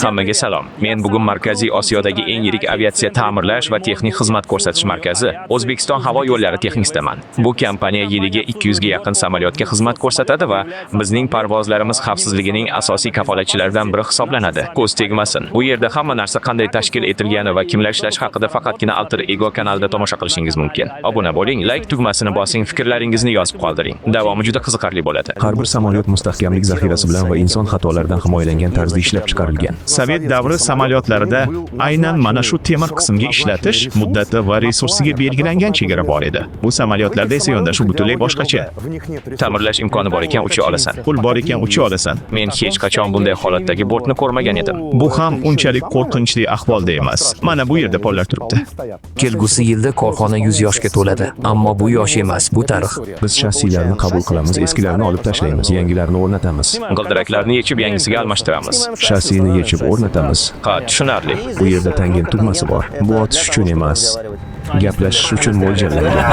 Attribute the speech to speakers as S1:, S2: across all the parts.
S1: Hammaga salom. Men bugun Markaziy Osiyodagi eng yirik aviatsiya ta'mirlash va texnik xizmat ko'rsatish markazi O'zbekiston havo yo'llari texnisidaman. Bu kompaniya yiliga 200 ga yaqin samolyotga xizmat ko'rsatadi va bizning parvozlarimiz xavfsizligining asosiy kafolatchilaridan biri hisoblanadi. Ko'z tegmasin. Bu yerda hamma narsa qanday tashkil etilgani va kimlar ishlashi haqida faqatgina Alter Ego kanalida tomosha qilishingiz mumkin. Obuna bo'ling, like tugmasini bosing, fikrlaringizni yozib qoldiring. Davomi juda qiziqarli bo'ladi.
S2: Har bir samolyot mustahkamlik zaxirasi bilan va inson xatolaridan himoyalangan tarzda ishlab chiqarilgan.
S3: Sovet davri samolyotlarida aynan mana shu temir qismga ishlatish muddati va resursiga belgilangan chegara bor edi. Bu samolyotlarda esa yondashuv butunlay boshqacha.
S1: Ta'mirlash imkoni bor ekan ucha olasan.
S3: Pul bor ekan ucha olasan.
S1: Men hech qachon bunday holatdagi bortni ko'rmagan edim.
S3: Bu ham unchalik qo'rqinchli ahvolda emas. Mana bu yerda pollar turibdi.
S4: Kelgusi yilda korxona 100 yoshga to'ladi. Ammo bu yosh emas, bu tarix.
S2: Biz shassilarni qabul qilamiz, eskilarni olib tashlaymiz, yangilarni o'rnatamiz.
S1: G'ildiraklarni yechib yangisiga almashtiramiz.
S2: Shassini yechib o'rnatamiz.
S1: Ha, tushunarli.
S2: Bu yerda tangent tugmasi bor. Bu otish uchun emas, gaplashish uchun mo'ljallangan.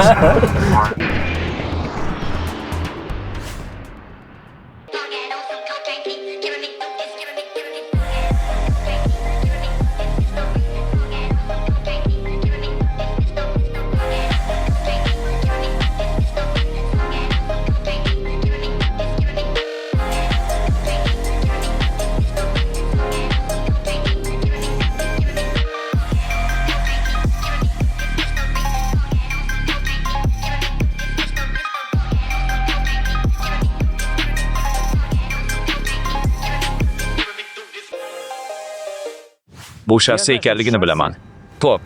S1: Bu shassi ekanligini bilaman. Top.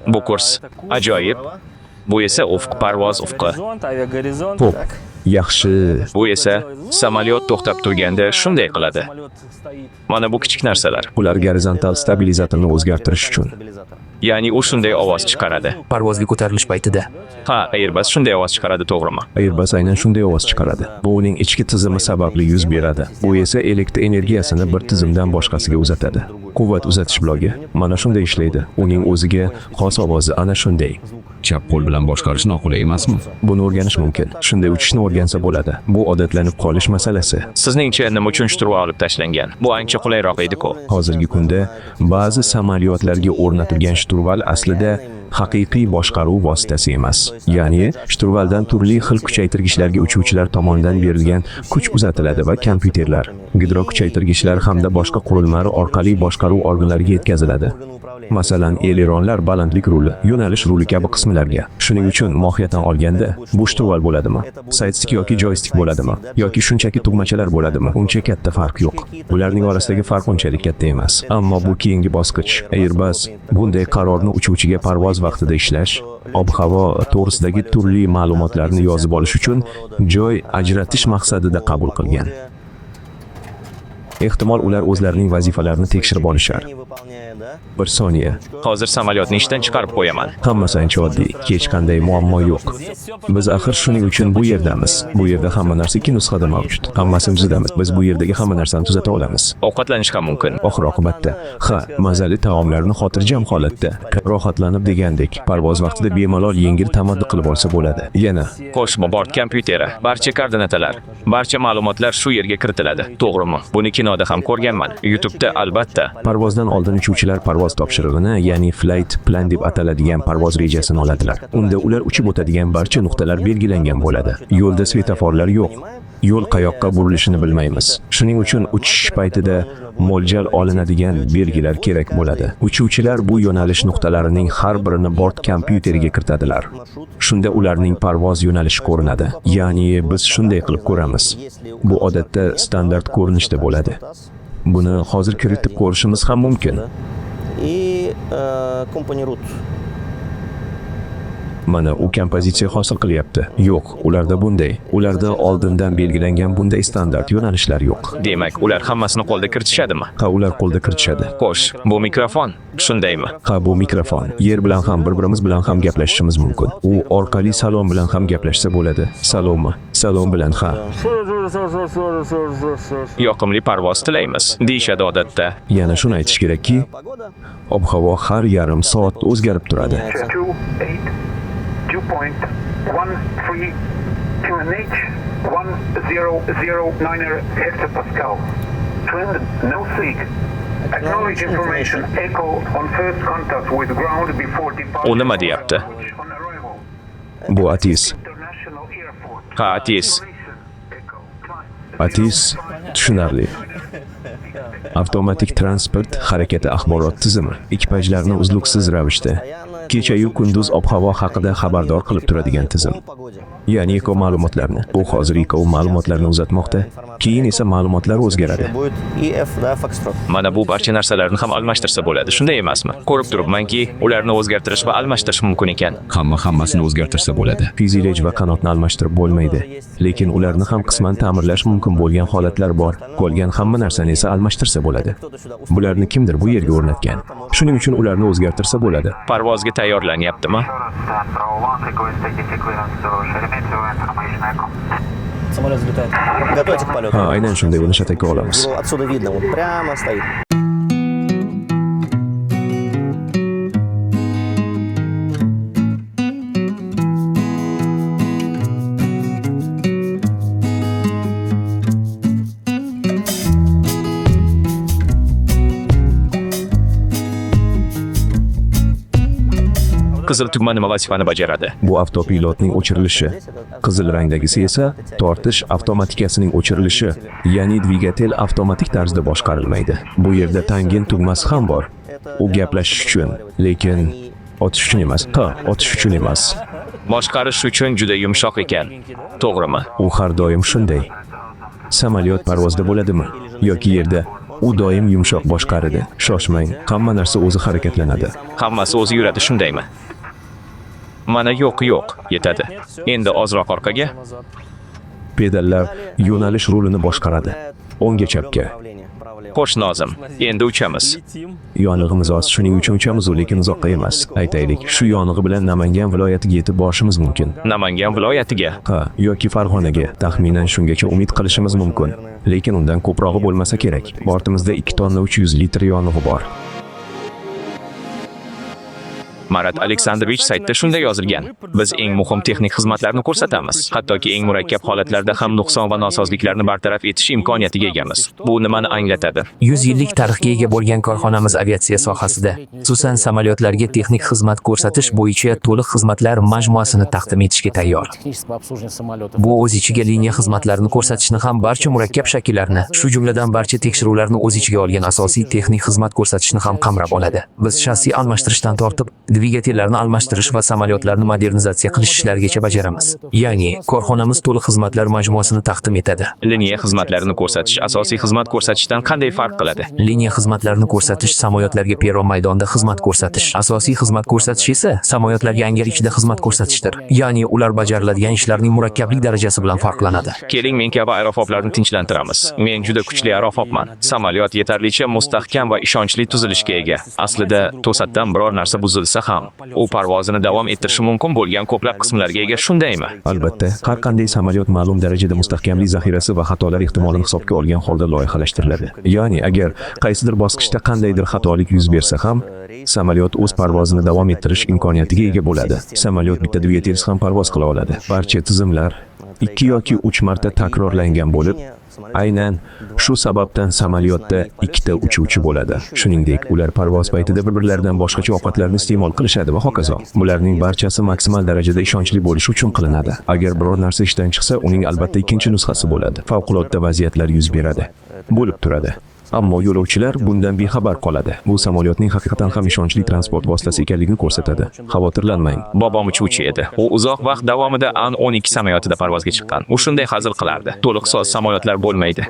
S1: Bu kurs ajoyib. Bu esa ufq parvoz ufqi.
S2: Top. Yaxshi.
S1: Bu esa samolyot to'xtab turganda shunday qiladi. Mana bu kichik narsalar.
S2: Ular gorizontal stabilizatorni o'zgartirish uchun.
S1: Ya'ni u shunday ovoz chiqaradi.
S4: Parvozga ko'tarilish paytida.
S1: Ha, Airbus shunday ovoz chiqaradi, to'g'rimi?
S2: Airbus aynan shunday ovoz chiqaradi. Bu uning ichki tizimi sababli yuz beradi. Bu esa elektr energiyasini bir tizimdan boshqasiga uzatadi. Quvvat uzatish blogi mana shunday ishlaydi. Uning o'ziga xos ovozi ana shunday.
S5: Chap qo'l bilan boshqarish noqulay emasmi?
S2: Buni o'rganish mumkin. Shunday uchishni o'rgansa bo'ladi. Bu odatlanib qolish masalasi.
S1: Sizningcha nima uchun shturval olib tashlangan? Bu ancha qulayroq edi-ku.
S2: Hozirgi kunda ba'zi samolyotlarga o'rnatilgan shturval aslida haqiqiy boshqaruv vositasi emas. Ya'ni shturvaldan turli xil kuchaytirgichlarga uchuvchilar tomonidan berilgan kuch uzatiladi va kompyuterlar, gidrokuchaytirgichlar hamda boshqa qurilmalar orqali boshqaruv organlariga yetkaziladi. Masalan, eleronlar, balandlik ruli, yo'nalish ruli kabi qismlarga. Shuning uchun mohiyatan olganda bu shturval bo'ladimi? Saydstick yoki joystick bo'ladimi? Yoki shunchaki tugmachalar bo'ladimi? Uncha katta farq yo'q. Ularning orasidagi farq unchalik katta emas. Ammo bu keyingi bosqich. Airbus bunday qarorni uchuvchiga parvoz vaqtida ishlash, ob-havo to'g'risidagi turli ma'lumotlarni yozib olish uchun joy ajratish maqsadida qabul qilgan. Ehtimol ular o'zlarining vazifalarini tekshirib olishar. Bir soniya.
S1: Hozir samolyotni ishdan chiqarib qo'yaman.
S2: Hammasi ancha oddiy, hech qanday muammo yo'q. Biz axir shuning uchun bu yerdamiz. Bu yerda hamma narsa ikki nusxada mavjud. Hammasini tuzatamiz. Biz bu yerdagi hamma narsani tuzata olamiz.
S1: Ovqatlanish ham mumkin.
S2: Oxir-oqibatda, mazali taomlarni xotirjam holatda, rohatlanib degandek, parvoz vaqtida bemalol yengil tamaddi qilib olsa bo'ladi. Yana
S1: Qo'shma bort kompyuteri, barcha koordinatalar, barcha ma'lumotlar shu yerga kiritiladi. To'g'rimi? Buni kinoda ham ko'rganman. YouTube'da albatta.
S2: Parvozdan oldin uchuvchilar parvoz topshirig'ini, ya'ni flight plan deb ataladigan parvoz rejasini oladilar. Unda ular uchib o'tadigan barcha nuqtalar belgilangan bo'ladi. Yo'lda svetoforlar yo'q. Yo'l qayoqqa burilishini bilmaymiz. Shuning uchun uchish paytida mo'ljal olinadigan belgilar kerak bo'ladi. Uchuvchilar bu yo'nalish nuqtalarining har birini bort kompyuteriga kiritadilar. Shunda ularning parvoz yo'nalishi ko'rinadi. Ya'ni biz shunday qilib ko'ramiz. Bu odatda standart ko'rinishda bo'ladi. Buni hozir kiritib ko'rishimiz ham mumkin. Mana u kompozitsiya hosil qilyapti. Yo'q, ularda bunday. Ularda oldindan belgilangan bunday standart yo'nalishlar yo'q.
S1: Demak, ular hammasini qo'lda kiritishadimi?
S2: Ha, ular qo'lda kiritishadi.
S1: Xo'sh, bu mikrofon, shundaymi?
S2: Ha, bu mikrofon. Yer bilan ham, bir-birimiz bilan ham gaplashishimiz mumkin. U orqali salom bilan ham gaplashsa bo'ladi. Salommi? Salom bilan ha.
S1: Yoqimli parvoz tilaymiz, deyishadi odatda.
S2: Yana shuni aytish kerakki, ob-havo har yarim soat o'zgarib turadi.
S6: 2.13 QNH 1009 hectopascal. Trend no sig. Acknowledge information echo on first contact with ground before departure.
S1: U nima deyapti?
S6: On arrival.
S2: Bu ATIS.
S6: International airport.
S1: Ha, ATIS.
S6: Echo.
S2: ATIS tushunarli. Avtomatik transport harakati axborot tizimi ekipajlarni uzluksiz ravishda kecha-yu kunduz ob-havo haqida xabardor qilib turadigan tizim. Ya'ni eko ma'lumotlarni. Bu hozir eko ma'lumotlarni uzatmoqda, keyin esa ma'lumotlar o'zgaradi.
S1: Mana bu barcha narsalarni ham almashtirsa bo'ladi, shunday emasmi? Ko'rib turibmanki, ularni o'zgartirish va almashtirish mumkin ekan.
S5: Hammasini o'zgartirsa bo'ladi.
S2: Fizilej va qanotni almashtirib bo'lmaydi, lekin ularni ham qisman ta'mirlash mumkin bo'lgan holatlar bor. Qolgan hamma narsani esa almashtirsa bo'ladi. Bularni kimdir bu yerga o'rnatgan. Shuning uchun ularni o'zgartirsa bo'ladi.
S1: Parvozga tayyorlanyaptimi?
S7: Самолет взлетает. Готовьте к полету.
S2: Ha, aynan shunday uni shatakka olamiz.
S7: Его отсюда видно, вот прямо стоит.
S1: Qizil tugma nima vazifani bajaradi?
S2: Bu avtopilotning o'chirilishi. Qizil rangdagisi esa tortish avtomatikasining o'chirilishi, ya'ni dvigatel avtomatik tarzda boshqarilmaydi. Bu yerda tangent tugmasi ham bor. U gaplashish uchun, lekin otish uchun emas. Ha, otish uchun emas.
S1: Boshqarish uchun juda yumshoq ekan. To'g'rimi?
S2: U har doim shunday. Samolyot parvozda bo'ladimi yoki yerda u doim yumshoq boshqaradi. Shoshmang, hamma narsa o'zi harakatlanadi.
S1: Hammasi o'zi yuradi, shundaymi? Mana yo'q, yetadi. Endi ozroq orqaga.
S2: Pedallar yo'nalish rulini boshqaradi. O'ngga chapga.
S1: Xo'sh Nozim, endi uchamiz.
S2: Yonig'imiz oz, shuning uchun uchamiz, lekin uzoqqa emas. Aytaylik, shu yonig'i bilan Namangan viloyatiga yetib borishimiz mumkin.
S1: Namangan viloyatiga.
S2: Ha, yoki Farg'onaga, taxminan shungacha umid qilishimiz mumkin. Lekin undan ko'prog'i bo'lmasa kerak. Bortimizda 2 tonna 300 litr yonig'i bor.
S1: Marat Aleksandrovich saytda shunday yozilgan. Biz eng muhim texnik xizmatlarni ko'rsatamiz. Hattoki eng murakkab holatlarda ham nuqson va nosozliklarni bartaraf etish imkoniyatiga egamiz. Bu nimani anglatadi?
S4: 100 yillik tarixga ega bo'lgan korxonamiz aviatsiya sohasida, xususan samolyotlarga texnik xizmat ko'rsatish bo'yicha to'liq xizmatlar majmuasini taqdim etishga tayyor. Bu o'z ichiga liniya xizmatlarini ko'rsatishni ham barcha murakkab shakllarni, shu jumladan barcha tekshiruvlarni o'z ichiga olgan asosiy texnik xizmat ko'rsatishni ham qamrab oladi. Biz shassi almashtirishdan tortib dvigatellarni almashtirish va samolyotlarni modernizatsiya qilish ishlarigacha bajaramiz. Ya'ni korxonamiz to'liq xizmatlar majmuasini taqdim etadi.
S1: Liniya xizmatlarini ko'rsatish asosiy xizmat ko'rsatishdan qanday farq qiladi?
S4: Liniya xizmatlarini ko'rsatish samolyotlarga perron maydonida xizmat ko'rsatish. Asosiy xizmat ko'rsatish esa samolyotlarga angar ichida xizmat ko'rsatishdir. Ya'ni ular bajariladigan ishlarning murakkablik darajasi bilan farqlanadi.
S1: Keling, men kabi aerofoblarni tinchlantiramiz. Men juda kuchli aerofobman. Samolyot yetarlicha mustahkam va ishonchli tuzilishga ega. Aslida to'satdan biror narsa buzilsa ham, u parvozini davom ettirishi mumkin bo'lgan ko'plab qismlarga ega, shundaymi?
S2: Albatta, har qanday samolyot ma'lum darajada mustahkamlik zaxirasi va xatolar ehtimolini hisobga olgan holda loyihalashtiriladi. Ya'ni agar qaysidir bosqichda qandaydir xatolik yuz bersa ham, samolyot o'z parvozini davom ettirish imkoniyatiga ega bo'ladi. Samolyot bitta dvigatelsiz ham parvoz qila oladi. Barcha tizimlar 2 yoki 3 marta takrorlangan bo'lib, aynan shu sababdan samolyotda 2 ta uchuvchi bo'ladi. Shuningdek, ular parvoz paytida bir-birlaridan boshqacha ovqatlarni iste'mol qilishadi va hokazo. Bularning barchasi maksimal darajada ishonchli bo'lishi uchun qilinadi. Agar biror narsa ishdan chiqsa, uning albatta ikkinchi nusxasi bo'ladi. Favqulodda vaziyatlar yuz beradi. Bo'lib turadi. Ammo yo'lovchilar bundan bexabar qoladi. Bu samolyotning haqiqatan ham ishonchli transport vositasi ekanligini ko'rsatadi. Xavotirlanmang.
S1: Bobom uchuvchi edi. U uzoq vaqt davomida An-12 samolyotida parvozga chiqqan. U shunday hazil qilardi. To'liq soz samolyotlar bo'lmaydi.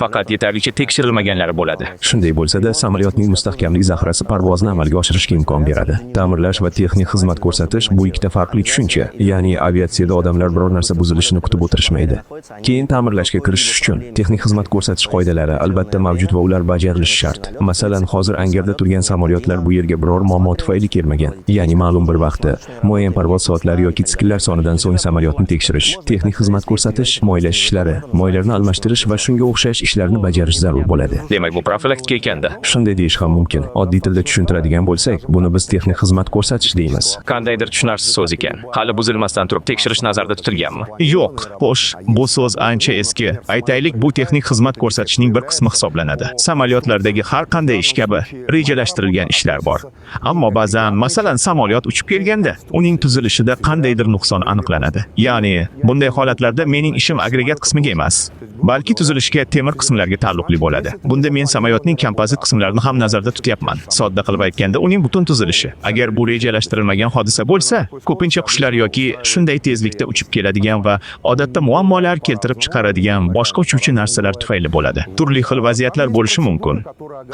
S1: Faqat yetarlicha tekshirilmaganlari bo'ladi.
S2: Shunday bo'lsa-da, samolyotning mustahkamlik zaxirasi parvozni amalga oshirishga imkon beradi. Ta'mirlash va texnik xizmat ko'rsatish bu ikkita farqli tushuncha. Ya'ni aviatsiyada odamlar biror narsa buzilishini kutib o'tirishmaydi. Keyin ta'mirlashga kirishish uchun texnik xizmat ko'rsatish qoidalari albatta mavjud va ular bajarilishi shart. Masalan, hozir angarda turgan samolyotlar bu yerga biror muammo tufayli kelmagan. Ya'ni ma'lum bir vaqtda, muayyan parvoz soatlari yoki sikllar sonidan so'ng samolyotni tekshirish, texnik xizmat ko'rsatish, moylash ishlari, moylarni almashtirish va shunga o'xshash ishlarni bajarish zarur bo'ladi.
S1: Demak, bu profilaktika ekanda.
S2: Shunday deyish ham mumkin. Oddiy tilda tushuntiradigan bo'lsak, buni biz texnik xizmat ko'rsatish deymiz.
S1: Qandaydir tushunarsiz so'z ekan. Hali buzilmasdan turib tekshirish nazarda tutilganmi?
S3: Yo'q, xo'sh, bu so'z ancha eski. Aytaylik, bu texnik xizmat ko'rsatishning bir qismi hisoblanadi. samolyotlardagi har qanday ish kabi rejalashtirilgan ishlar bor. Ammo ba'zan, masalan, samolyot uchib kelganda, uning tuzilishida qandaydir nuqson aniqlanadi. Ya'ni, bunday holatlarda mening ishim agregat qismiga emas, balki tuzilishga temir qismlarga taalluqli bo'ladi. Bunda men samolyotning kompozit qismlarini ham nazarda tutyapman. Sodda qilib aytganda, uning butun tuzilishi. Agar bu rejalashtirilmagan hodisa bo'lsa, ko'pincha qushlar yoki shunday tezlikda uchib keladigan va odatda muammolar keltirib chiqaradigan boshqa uchuvchi narsalar tufayli bo'ladi. Turli xil vaziyatlar bo'lishi mumkin.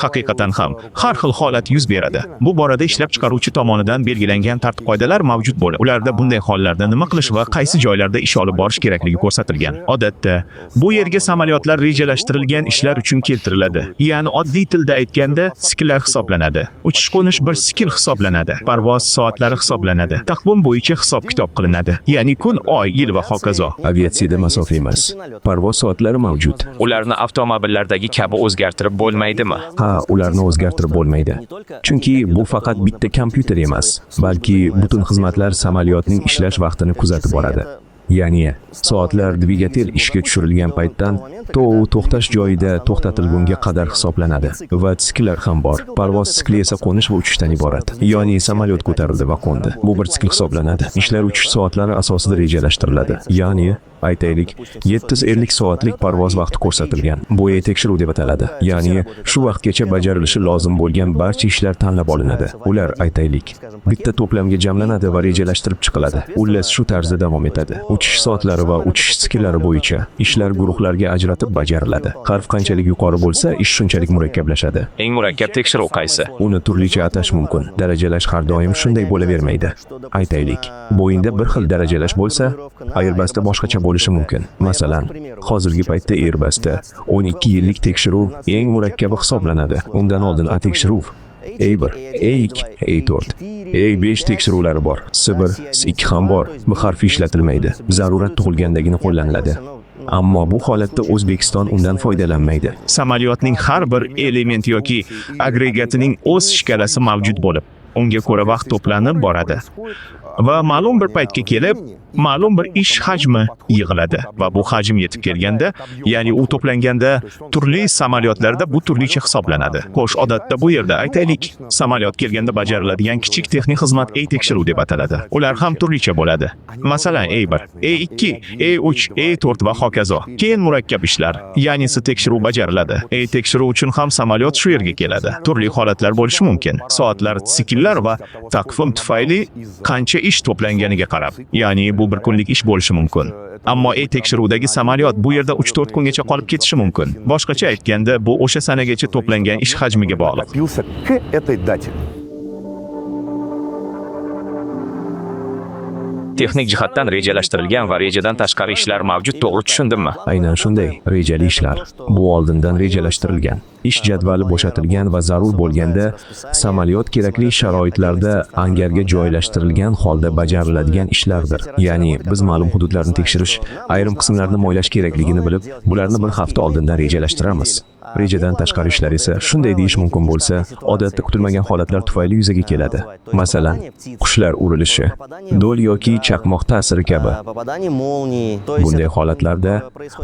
S3: Haqiqatan ham har xil holat yuz beradi. Bu borada ishlab chiqaruvchi tomonidan belgilangan tartib-qoidalar mavjud bo'ladi. Ularda bunday hollarda nima qilish va qaysi joylarda ish olib borish kerakligi ko'rsatilgan. Odatda bu yerga samolyotlar rejalashtirilgan ishlar uchun keltiriladi. Ya'ni oddiy tilda aytganda, sikllar hisoblanadi. Uchish-qo'nish bir sikl hisoblanadi. Parvoz soatlari hisoblanadi. Taqvim bo'yicha hisob-kitob qilinadi. Ya'ni kun, oy, yil va hokazo.
S2: Aviatsiyada masofa emas, parvoz soatlari mavjud.
S1: Ularni avtomobillardagi kabi o'zgartirib bo'lmaydimi?
S2: Ha, ularni o'zgartirib bo'lmaydi. Chunki bu faqat bitta kompyuter emas, balki butun xizmatlar samolyotning ishlash vaqtini kuzatib boradi. Ya'ni soatlar dvigatel ishga tushirilgan paytdan to to'xtash joyida to'xtatilgunga qadar hisoblanadi va sikllar ham bor. Parvoz sikli esa qo'nish va uchishdan iborat. Ya'ni samolyot ko'tarildi va qo'ndi. Bu bir sikl hisoblanadi. Ishlar uchish soatlari asosida rejalashtiriladi. Ya'ni aytaylik 750 soatlik parvoz vaqti ko'rsatilgan. Bu tekshiruv deb ataladi. Ya'ni shu vaqtgacha bajarilishi lozim bo'lgan barcha ishlar tanlab olinadi. Ular aytaylik bitta to'plamga jamlanadi va rejalashtirib chiqiladi. Ular shu tarzda davom etadi. Uchish soatlari va uchish sikllari bo'yicha ishlar guruhlarga ajratib bajariladi. Harf qanchalik yuqori bo'lsa, ish shunchalik murakkablashadi.
S1: Eng murakkab tekshiruv qaysi?
S2: Uni turlicha atash mumkin. Darajalash har doim shunday bo'lavermaydi. Aytaylik, Boeingda bir xil darajalash bo'lsa, Airbusda boshqacha bo'lishi mumkin. Masalan, hozirgi paytda Airbusda 12 yillik tekshiruv eng murakkabi hisoblanadi. Undan oldin tekshiruv A1, A2, A4, A5 tekshiruvlari bor. S1, S2 ham bor. Bu harfi ishlatilmaydi. Zarurat tug'ilgandagina qo'llaniladi. Ammo bu holatda O'zbekiston undan foydalanmaydi.
S3: Samolyotning har bir element yoki agregatining o'z shkalasi mavjud bo'lib, unga ko'ra vaqt to'planib boradi. Va ma'lum bir paytga kelib, ma'lum bir ish hajmi yig'iladi va bu hajm yetib kelganda, ya'ni u to'planganda turli samolyotlarda bu turlicha hisoblanadi. Xo'sh, odatda bu yerda aytaylik, samolyot kelganda bajariladigan kichik texnik xizmat tekshiruv deb ataladi. Ular ham turlicha bo'ladi. Masalan, A1, A2, A3, A4 va hokazo. Keyin murakkab ishlar, ya'ni tekshiruv bajariladi. Tekshiruv uchun ham samolyot shu yerga keladi. Turli holatlar bo'lishi mumkin. Soatlar, sikllar va taqvim tufayli qancha ish to'planganiga qarab, ya'ni bu bir kunlik ish bo'lishi mumkin. Ammo tekshiruvdagi samolyot bu yerda 3-4 kungacha qolib ketishi mumkin. Boshqacha aytganda, bu o'sha sanagacha to'plangan ish hajmiga bog'liq.
S1: Texnik jihatdan rejalashtirilgan va rejadan tashqari ishlar mavjud, to'g'ri tushundimmi?
S2: Aynan shunday. Rejali ishlar. Bu oldindan rejalashtirilgan. Ish jadvali bo'shatilgan va zarur bo'lganda samolyot kerakli sharoitlarda angarga joylashtirilgan holda bajariladigan ishlardir. Ya'ni biz ma'lum hududlarni tekshirish, ayrim qismlarni mo'ylash kerakligini bilib, bularni bir hafta oldindan rejalashtiramiz. Rejadan tashqari ishlar esa shunday deyish mumkin bo'lsa, odatda kutilmagan holatlar tufayli yuzaga keladi. Masalan, qushlar urilishi, do'l yoki chaqmoq ta'siri kabi. Bunday holatlarda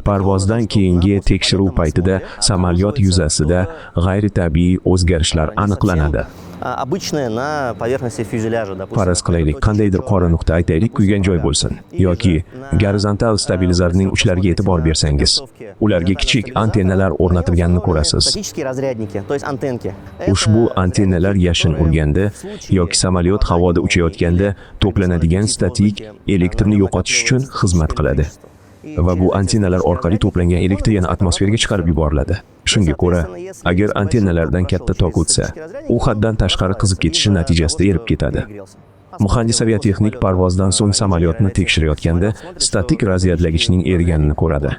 S2: parvozdan keyingi tekshiruv paytida samolyot yuzasida g'ayritabiiy o'zgarishlar aniqlanadi. Faraz qilaylik, qandaydir qora nuqta, aytaylik, kuygan joy bo'lsin yoki gorizontal stabilizatorning uchlariga e'tibor bersangiz, ularga kichik antennalar o'rnatilganini ko'rasiz. Ushbu antennalar yashin urganda yoki samolyot havoda uchayotganda to'planadigan statik elektrni yo'qotish uchun xizmat qiladi. Va bu antennalar orqali to'plangan elektr yana atmosferaga chiqarib yuboriladi. Shunga ko'ra, agar antennalardan katta tok o'tsa, u haddan tashqari qizib ketishi natijasida erib ketadi. Muhandis aviatexnik parvozdan so'ng samolyotni tekshirayotganda statik razryadlagichning eriganini ko'radi.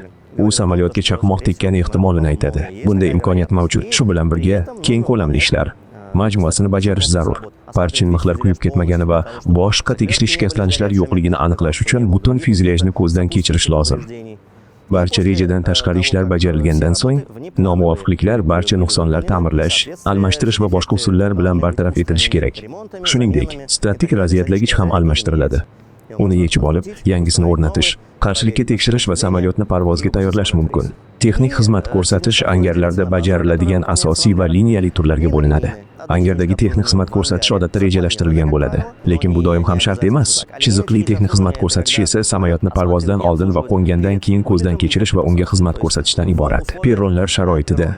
S2: U samolyotga chaqmoq tekkani ehtimolini aytadi. Bunday imkoniyat mavjud. Shu bilan birga keng ko'lamli ishlar majmuasini bajarish zarur. Parchin mixlar kuyib ketmagani va boshqa tegishli shikastlanishlar yo'qligini aniqlash uchun butun fyuzelyajni ko'zdan kechirish lozim. Barcha rejadan tashqari ishlar bajarilgandan so'ng, nomuvofiqliklar, barcha nuqsonlar ta'mirlash, almashtirish va boshqa usullar bilan bartaraf etilishi kerak. Shuningdek, statik razryadlagich ham almashtiriladi. uni yechib olib, yangisini o'rnatish, qarshilikka tekshirish va samolyotni parvozga tayyorlash mumkin. Texnik xizmat ko'rsatish angarlarda bajariladigan asosiy va liniyali turlarga bo'linadi. Angardagi texnik xizmat ko'rsatish odatda rejalashtirilgan bo'ladi, lekin bu doim ham shart emas. Chiziqli texnik xizmat ko'rsatish esa samolyotni parvozdan oldin va qo'ngandan keyin ko'zdan kechirish va unga xizmat ko'rsatishdan iborat. Perronlar sharoitida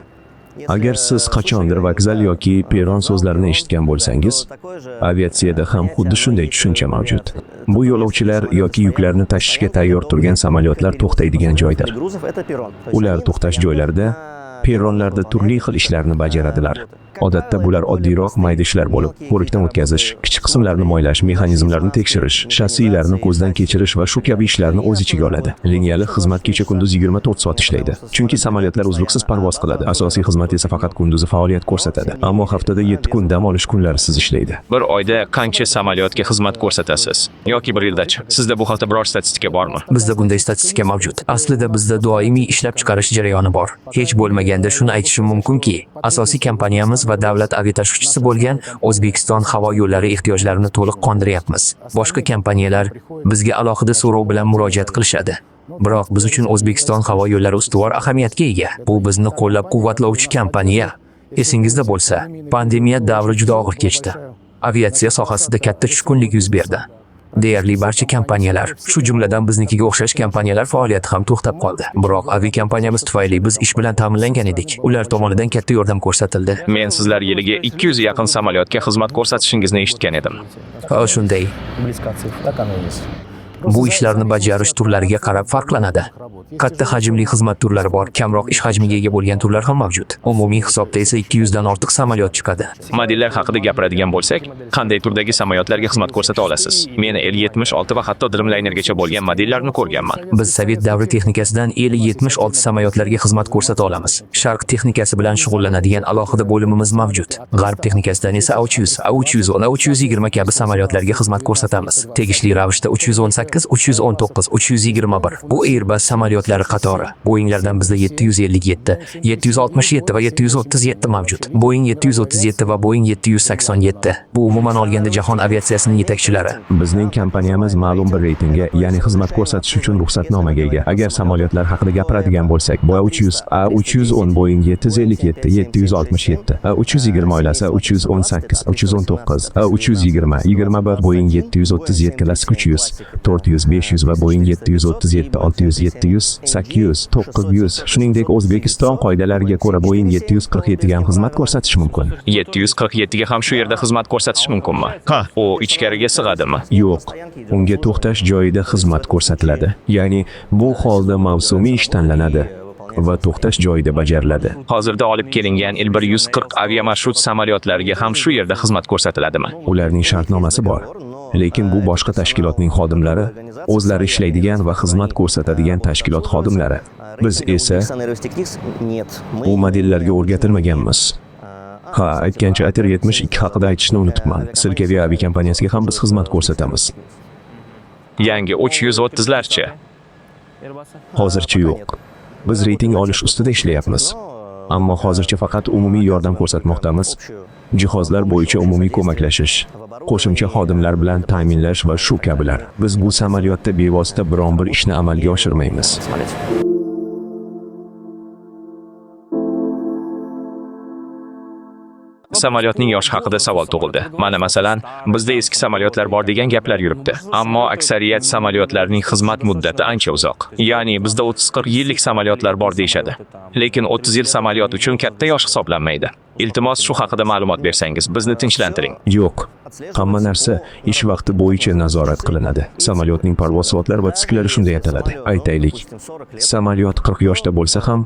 S2: agar siz qachondir vokzal yoki perron so'zlarini eshitgan bo'lsangiz, aviatsiyada ham xuddi shunday tushuncha mavjud. Bu yo'lovchilar yoki yuklarni tashishga tayyor turgan samolyotlar to'xtaydigan joydir. Ular to'xtash joylarida perronlarda turli xil ishlarni bajaradilar. Odatda bular oddiyroq mayda ishlar bo'lib, ko'rikdan o'tkazish, kichik qismlarni moylash, mexanizmlarni tekshirish, shassilarni ko'zdan kechirish va shu kabi ishlarni o'z ichiga oladi. Liniyali xizmat kecha-kunduz 24 soat ishlaydi. Chunki samolyotlar uzluksiz parvoz qiladi. Asosiy xizmat esa faqat kunduzi faoliyat ko'rsatadi. Ammo haftada 7 kun dam olish kunlarisiz ishlaydi.
S1: Bir oyda qancha samolyotga xizmat ko'rsatasiz? Yoki bir yildachi? Sizda bu haqda biror statistika bormi?
S4: Bizda bunday statistika mavjud. Aslida bizda doimiy ishlab chiqarish jarayoni bor. Hech bo'lmaganda shuni aytishim mumkinki, asosiy kompaniyamiz va davlat aviatashuvchisi bo'lgan O'zbekiston havo yo'llari ehtiyojlarini to'liq qondiryapmiz. Boshqa kompaniyalar bizga alohida so'rov bilan murojaat qilishadi. Biroq biz uchun O'zbekiston havo yo'llari ustuvor ahamiyatga ega. Bu bizni qo'llab-quvvatlovchi kompaniya. Esingizda bo'lsa, pandemiya davri juda og'ir kechdi. Aviatsiya sohasida katta tushkunlik yuz berdi. Deyarli barcha kompaniyalar, shu jumladan biznikiga o'xshash kompaniyalar faoliyati ham to'xtab qoldi. Biroq aviakompaniyamiz tufayli biz ish bilan ta'minlangan edik. Ular tomonidan katta yordam ko'rsatildi.
S1: Men sizlar yiliga 200 yaqin samolyotga xizmat ko'rsatishingizni eshitgan edim.
S4: Shunday. Bu ishlarni bajarish turlariga qarab farqlanadi. Katta hajmli xizmat turlari bor, kamroq ish hajmiga ega bo'lgan turlar ham mavjud. Umumiy hisobda esa 200 dan ortiq samolyot chiqadi.
S1: Modellar haqida gapiradigan bo'lsak, qanday turdagi samolyotlarga xizmat ko'rsata olasiz? Men El-76 va hatto Dreamlinergacha bo'lgan modellarni ko'rganman.
S4: Biz Sovet davri texnikasidan El-76 samolyotlarga xizmat ko'rsata olamiz. Sharq texnikasi bilan shug'ullanadigan alohida bo'limimiz mavjud. G'arb texnikasidan esa A300, A310, A320 kabi samolyotlarga xizmat ko'rsatamiz. Tegishli ravishda 318, 319, 321 bu Airbus samolyotlari qatori. Boeinglardan bizda 757, 767 va 737 mavjud. Boeing 737 va Boeing 787 bu umuman olganda jahon aviatsiyasining yetakchilari.
S2: Bizning kompaniyamiz ma'lum bir reytingga, ya'ni xizmat ko'rsatish uchun ruxsatnomaga ega. Agar samolyotlar haqida gapiradigan bo'lsak, A300, A310, Boeing 757, 767, A320 oilasi, A318, A319, A320, 21 Boeing 737 klassik 300, 400, 500 va Boeing 737, 600, 700, 800, 900. Shuningdek, O'zbekiston qoidalariga ko'ra Boeing 747 ga ham xizmat ko'rsatish mumkin.
S1: 747 ga ham shu yerda xizmat ko'rsatish mumkinmi?
S3: Ha,
S1: U ichkariga sig'adimi?
S2: Yo'q, unga to'xtash joyida xizmat ko'rsatiladi. Ya'ni bu holda mavsumiy ish tanlanadi va to'xtash joyida bajariladi.
S1: Hozirda olib kelingan Il-140 aviamarshrut samolyotlariga ham shu yerda xizmat ko'rsatiladimi?
S2: Ularning shartnomasi bor. Lekin bu boshqa tashkilotning xodimlari, o'zlari ishlaydigan va xizmat ko'rsatadigan tashkilot xodimlari. Biz esa u modellarga o'rgatilmaganmiz. Ha, aytgancha Ater 72 haqida aytishni unutibman. Silkaviy aviakompaniyasiga ham biz xizmat ko'rsatamiz.
S1: Yangi 330larchi?
S2: Hozircha yo'q. Biz reyting olish ustida ishlayapmiz. Ammo hozircha faqat umumiy yordam ko'rsatmoqdamiz. Jihozlar bo'yicha umumiy ko'maklashish, qo'shimcha xodimlar bilan ta'minlash va shu kabilar. Biz bu samolyotda bevosita biron bir ishni amalga oshirmaymiz.
S1: Samolyotning yoshi haqida savol tug'ildi. Mana masalan, bizda eski samolyotlar bor degan gaplar yuribdi. Ammo aksariyat samolyotlarning xizmat muddati ancha uzoq. Ya'ni bizda 30-40 yillik samolyotlar bor deyshadi. Lekin 30 yil samolyot uchun katta yosh hisoblanmaydi. Iltimos shu haqida ma'lumot bersangiz, bizni tinchlantiring.
S2: Yo'q. Hamma narsa ish vaqti bo'yicha nazorat qilinadi. Samolyotning parvoz soatlari va siklari shunday ataladi. Aytaylik, samolyot 40 yoshda bo'lsa ham,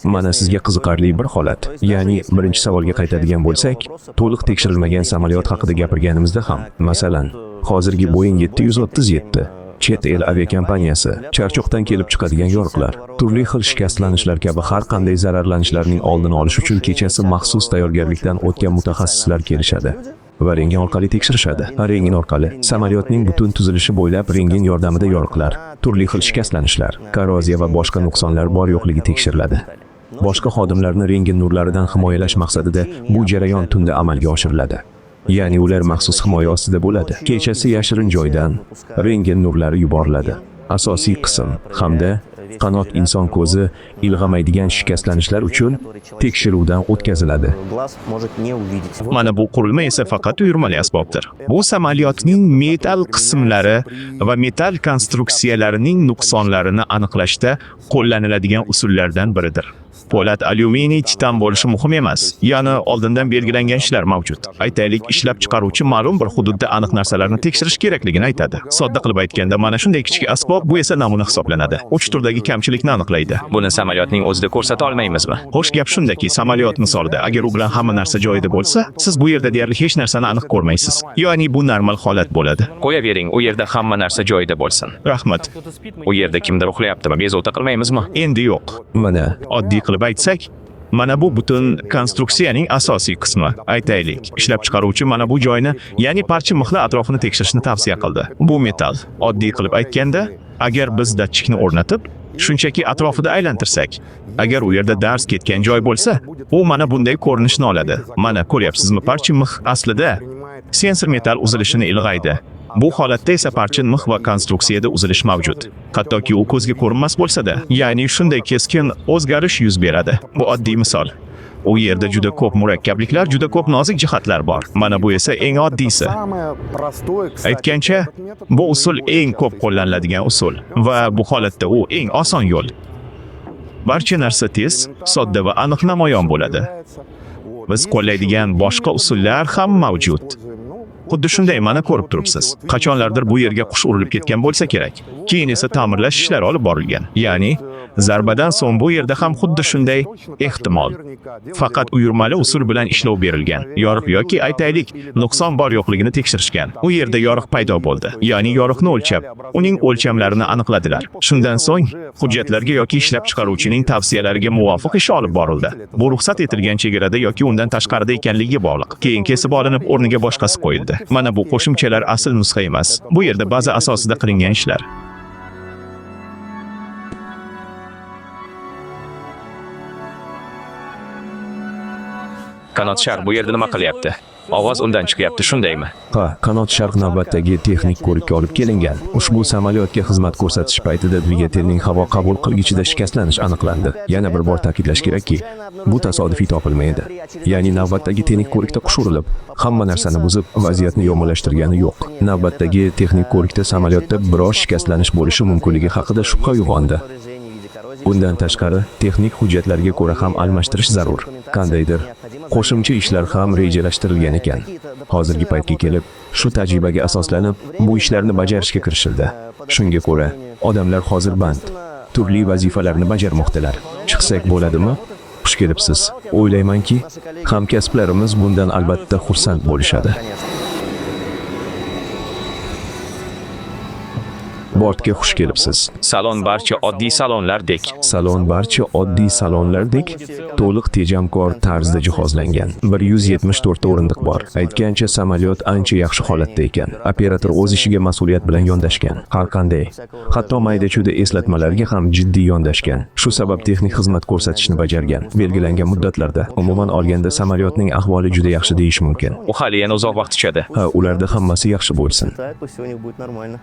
S2: mana sizga qiziqarli bir holat. Ya'ni birinchi savolga qaytadigan bo'lsak, to'liq tekshirilmagan samolyot haqida gapirganimizda ham, masalan, hozirgi Boeing 737 chet el aviakompaniyasi, charchoqdan kelib chiqadigan yoriqlar, turli xil shikastlanishlar kabi har qanday zararlanishlarning oldini olish uchun kechasi maxsus tayyorgarlikdan o'tgan mutaxassislar kelishadi va rentgen orqali tekshirishadi. Rentgen orqali samolyotning butun tuzilishi bo'ylab rentgen yordamida yoriqlar, turli xil shikastlanishlar, korroziya va boshqa nuqsonlar bor yo'qligi tekshiriladi. Boshqa xodimlarni rentgen nurlaridan himoyalash maqsadida bu jarayon tunda amalga oshiriladi. ya'ni ular maxsus himoya ostida bo'ladi. Kechasi yashirin joydan rentgen nurlari yuboriladi. Asosiy qism hamda qanot inson ko'zi ilg'amaydigan shikastlanishlar uchun tekshiruvdan o'tkaziladi.
S7: Глаз может не увидеть.
S3: Mana bu qurilma esa faqat uyurmali asbobdir. Bu samolyotning metal qismlari va metal konstruksiyalarining nuqsonlarini aniqlashda qo'llaniladigan usullardan biridir. Po'lat, alyuminiy, titan bo'lishi muhim emas. Ya'ni oldindan belgilangan ishlar mavjud. Aytaylik, ishlab chiqaruvchi ma'lum bir hududda aniq narsalarni tekshirish kerakligini aytadi. Sodda qilib aytganda, mana shunday kichik asbob bu esa namuna hisoblanadi. Uch turdagi kamchilikni aniqlaydi.
S1: Buni samolyotning o'zida ko'rsata olmaymizmi?
S3: Xo'sh, gap shundaki, samolyot misolida agar u bilan hamma narsa joyida bo'lsa, siz bu yerda deyarli hech narsani aniq ko'rmaysiz. Ya'ni bu normal holat bo'ladi.
S1: Qo'yavering, u yerda hamma narsa joyida bo'lsin.
S3: Rahmat.
S1: U yerda kimdir uxlayaptimi? Bezovta qilmaymizmi?
S3: Endi yo'q.
S2: Mana
S3: Oddiy qilib aytsak, mana bu butun konstruksiyaning asosiy qismi. Aytaylik, ishlab chiqaruvchi mana bu joyni, ya'ni parcha mixlar atrofini tekshirishni tavsiya qildi. Bu metal. Oddiy qilib aytganda, agar biz datchikni o'rnatib, shunchaki atrofida aylantirsak, agar u yerda dars ketgan joy bo'lsa, u mana bunday ko'rinishni oladi. Mana ko'ryapsizmi, parcha mix aslida sensor metal uzilishini ilg'aydi. Bu holatda esa parcha mix va konstruksiyada uzilish mavjud. Hattoki u ko'zga ko'rinmas bo'lsa-da, ya'ni shunday keskin o'zgarish yuz beradi. Bu oddiy misol. U yerda juda ko'p murakkabliklar, juda ko'p nozik jihatlar bor. Mana bu esa eng oddiysi. Aytgancha, bu usul eng ko'p qo'llaniladigan usul va bu holatda u eng oson yo'l. Barcha narsa tez, sodda va aniq namoyon bo'ladi. Biz qo'llaydigan boshqa usullar ham mavjud. Xuddi shunday mana ko'rib turibsiz. Qachonlardir bu yerga qush urilib ketgan bo'lsa kerak. Keyin esa ta'mirlash ishlari olib borilgan. Ya'ni zarbadan so'ng bu yerda ham xuddi shunday ehtimol. Faqat uyurmali usul bilan ishlov berilgan. Yoriq yoki aytaylik, nuqson bor yo'qligini tekshirishgan. U yerda yoriq paydo bo'ldi. Ya'ni yoriqni o'lchab, uning o'lchamlarini aniqladilar. Shundan so'ng hujjatlarga yoki ishlab chiqaruvchining tavsiyalariga muvofiq ish olib borildi. Bu ruxsat etilgan chegarada yoki undan tashqarida ekanligiga bog'liq. Keyin kesib olinib, o'rniga boshqasi qo'yildi. Mana bu qo'shimchalar asl nusxa emas. Bu yerda baza asosida qilingan ishlar.
S1: Qanot shar bu yerda nima qilyapti? Ovoz undan chiqyapti, shundaymi?
S2: Ha, qanot sharq navbatdagi texnik ko'rikka olib kelingan. Ushbu samolyotga xizmat ko'rsatish paytida dvigatelning havo qabul qilgichida shikastlanish aniqlandi. Yana bir bor ta'kidlash kerakki, bu tasodifiy topilmaydi. Ya'ni navbatdagi texnik ko'rikda qush urilib, hamma narsani buzib, vaziyatni yomonlashtirgani yo'q. Navbatdagi texnik ko'rikda samolyotda biroz shikastlanish bo'lishi mumkinligi haqida shubha uyg'ondi. Bundan tashqari, texnik hujjatlarga ko'ra ham almashtirish zarur. Qandaydir qo'shimcha ishlar ham rejalashtirilgan ekan. Hozirgi paytga kelib, shu tajribaga asoslanib, bu ishlarni bajarishga kirishildi. Shunga ko'ra, odamlar hozir band, turli vazifalarni bajarmoqdalar. Chiqsak bo'ladimi? Xush kelibsiz. O'ylaymanki, hamkasblarimiz bundan albatta xursand bo'lishadi. Bortga xush kelibsiz.
S1: Salon barcha oddiy salonlardek.
S2: Salon barcha oddiy salonlardek to'liq tejamkor tarzda jihozlangan. 174 ta o'rindiq bor. Aytgancha samolyot ancha yaxshi holatda ekan. Operator o'z ishiga mas'uliyat bilan yondashgan. Har qanday, hatto mayda-chuyda eslatmalarga ham jiddiy yondashgan. Shu sabab texnik xizmat ko'rsatishni bajargan. Belgilangan muddatlarda, umuman olganda samolyotning ahvoli juda yaxshi deyish mumkin.
S1: U hali yana uzoq vaqt ichadi.
S2: Ha, ularda hammasi yaxshi bo'lsin.
S7: Так, пусть у них будет нормально.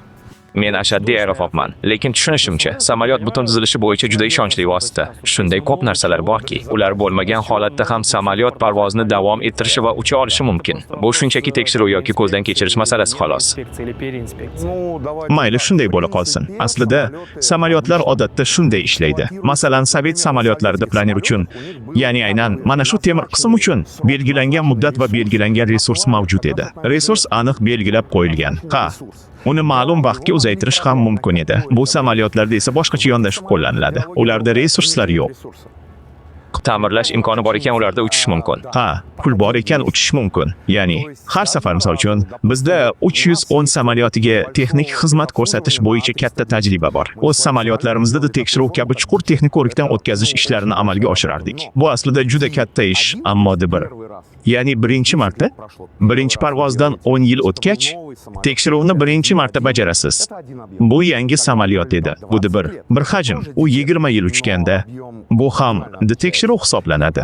S1: Men ashaddiy aerofobman, lekin tushunishimcha, samolyot butun tuzilishi bo'yicha juda ishonchli vosita. Shunday ko'p narsalar borki, ular bo'lmagan holatda ham samolyot parvozni davom ettirishi va ucha olishi mumkin. Bu shunchaki tekshiruv yoki ko'zdan kechirish masalasi xolos.
S3: Mayli shunday bo'la qolsin. Aslida samolyotlar odatda shunday ishlaydi. Masalan, sovet samolyotlarida planer uchun, ya'ni aynan mana shu temir qism uchun belgilangan muddat va belgilangan resurs mavjud edi. Resurs aniq belgilab qo'yilgan. Ha, uni ma'lum vaqtga uzaytirish ham mumkin edi. Bu samolyotlarda esa boshqacha yondashuv qo'llaniladi. Ularda resurslar yo'q.
S1: Ta'mirlash imkoni bor ekan, ularda uchish mumkin.
S3: Ha, pul bor ekan uchish mumkin. Ya'ni har safar misol uchun bizda 310 samolyotiga texnik xizmat ko'rsatish bo'yicha katta tajriba bor. O'z samolyotlarimizda tekshiruv kabi chuqur texnik ko'rikdan o'tkazish ishlarini amalga oshirardik. Bu aslida juda katta ish, ammo bir. Ya'ni birinchi marta, birinchi parvozdan 10 yil o'tgach, tekshiruvni birinchi marta bajarasiz. Bu yangi samolyot edi. Bu bir hajm. U 20 yil uchganda Bu ham tekshiruv hisoblanadi.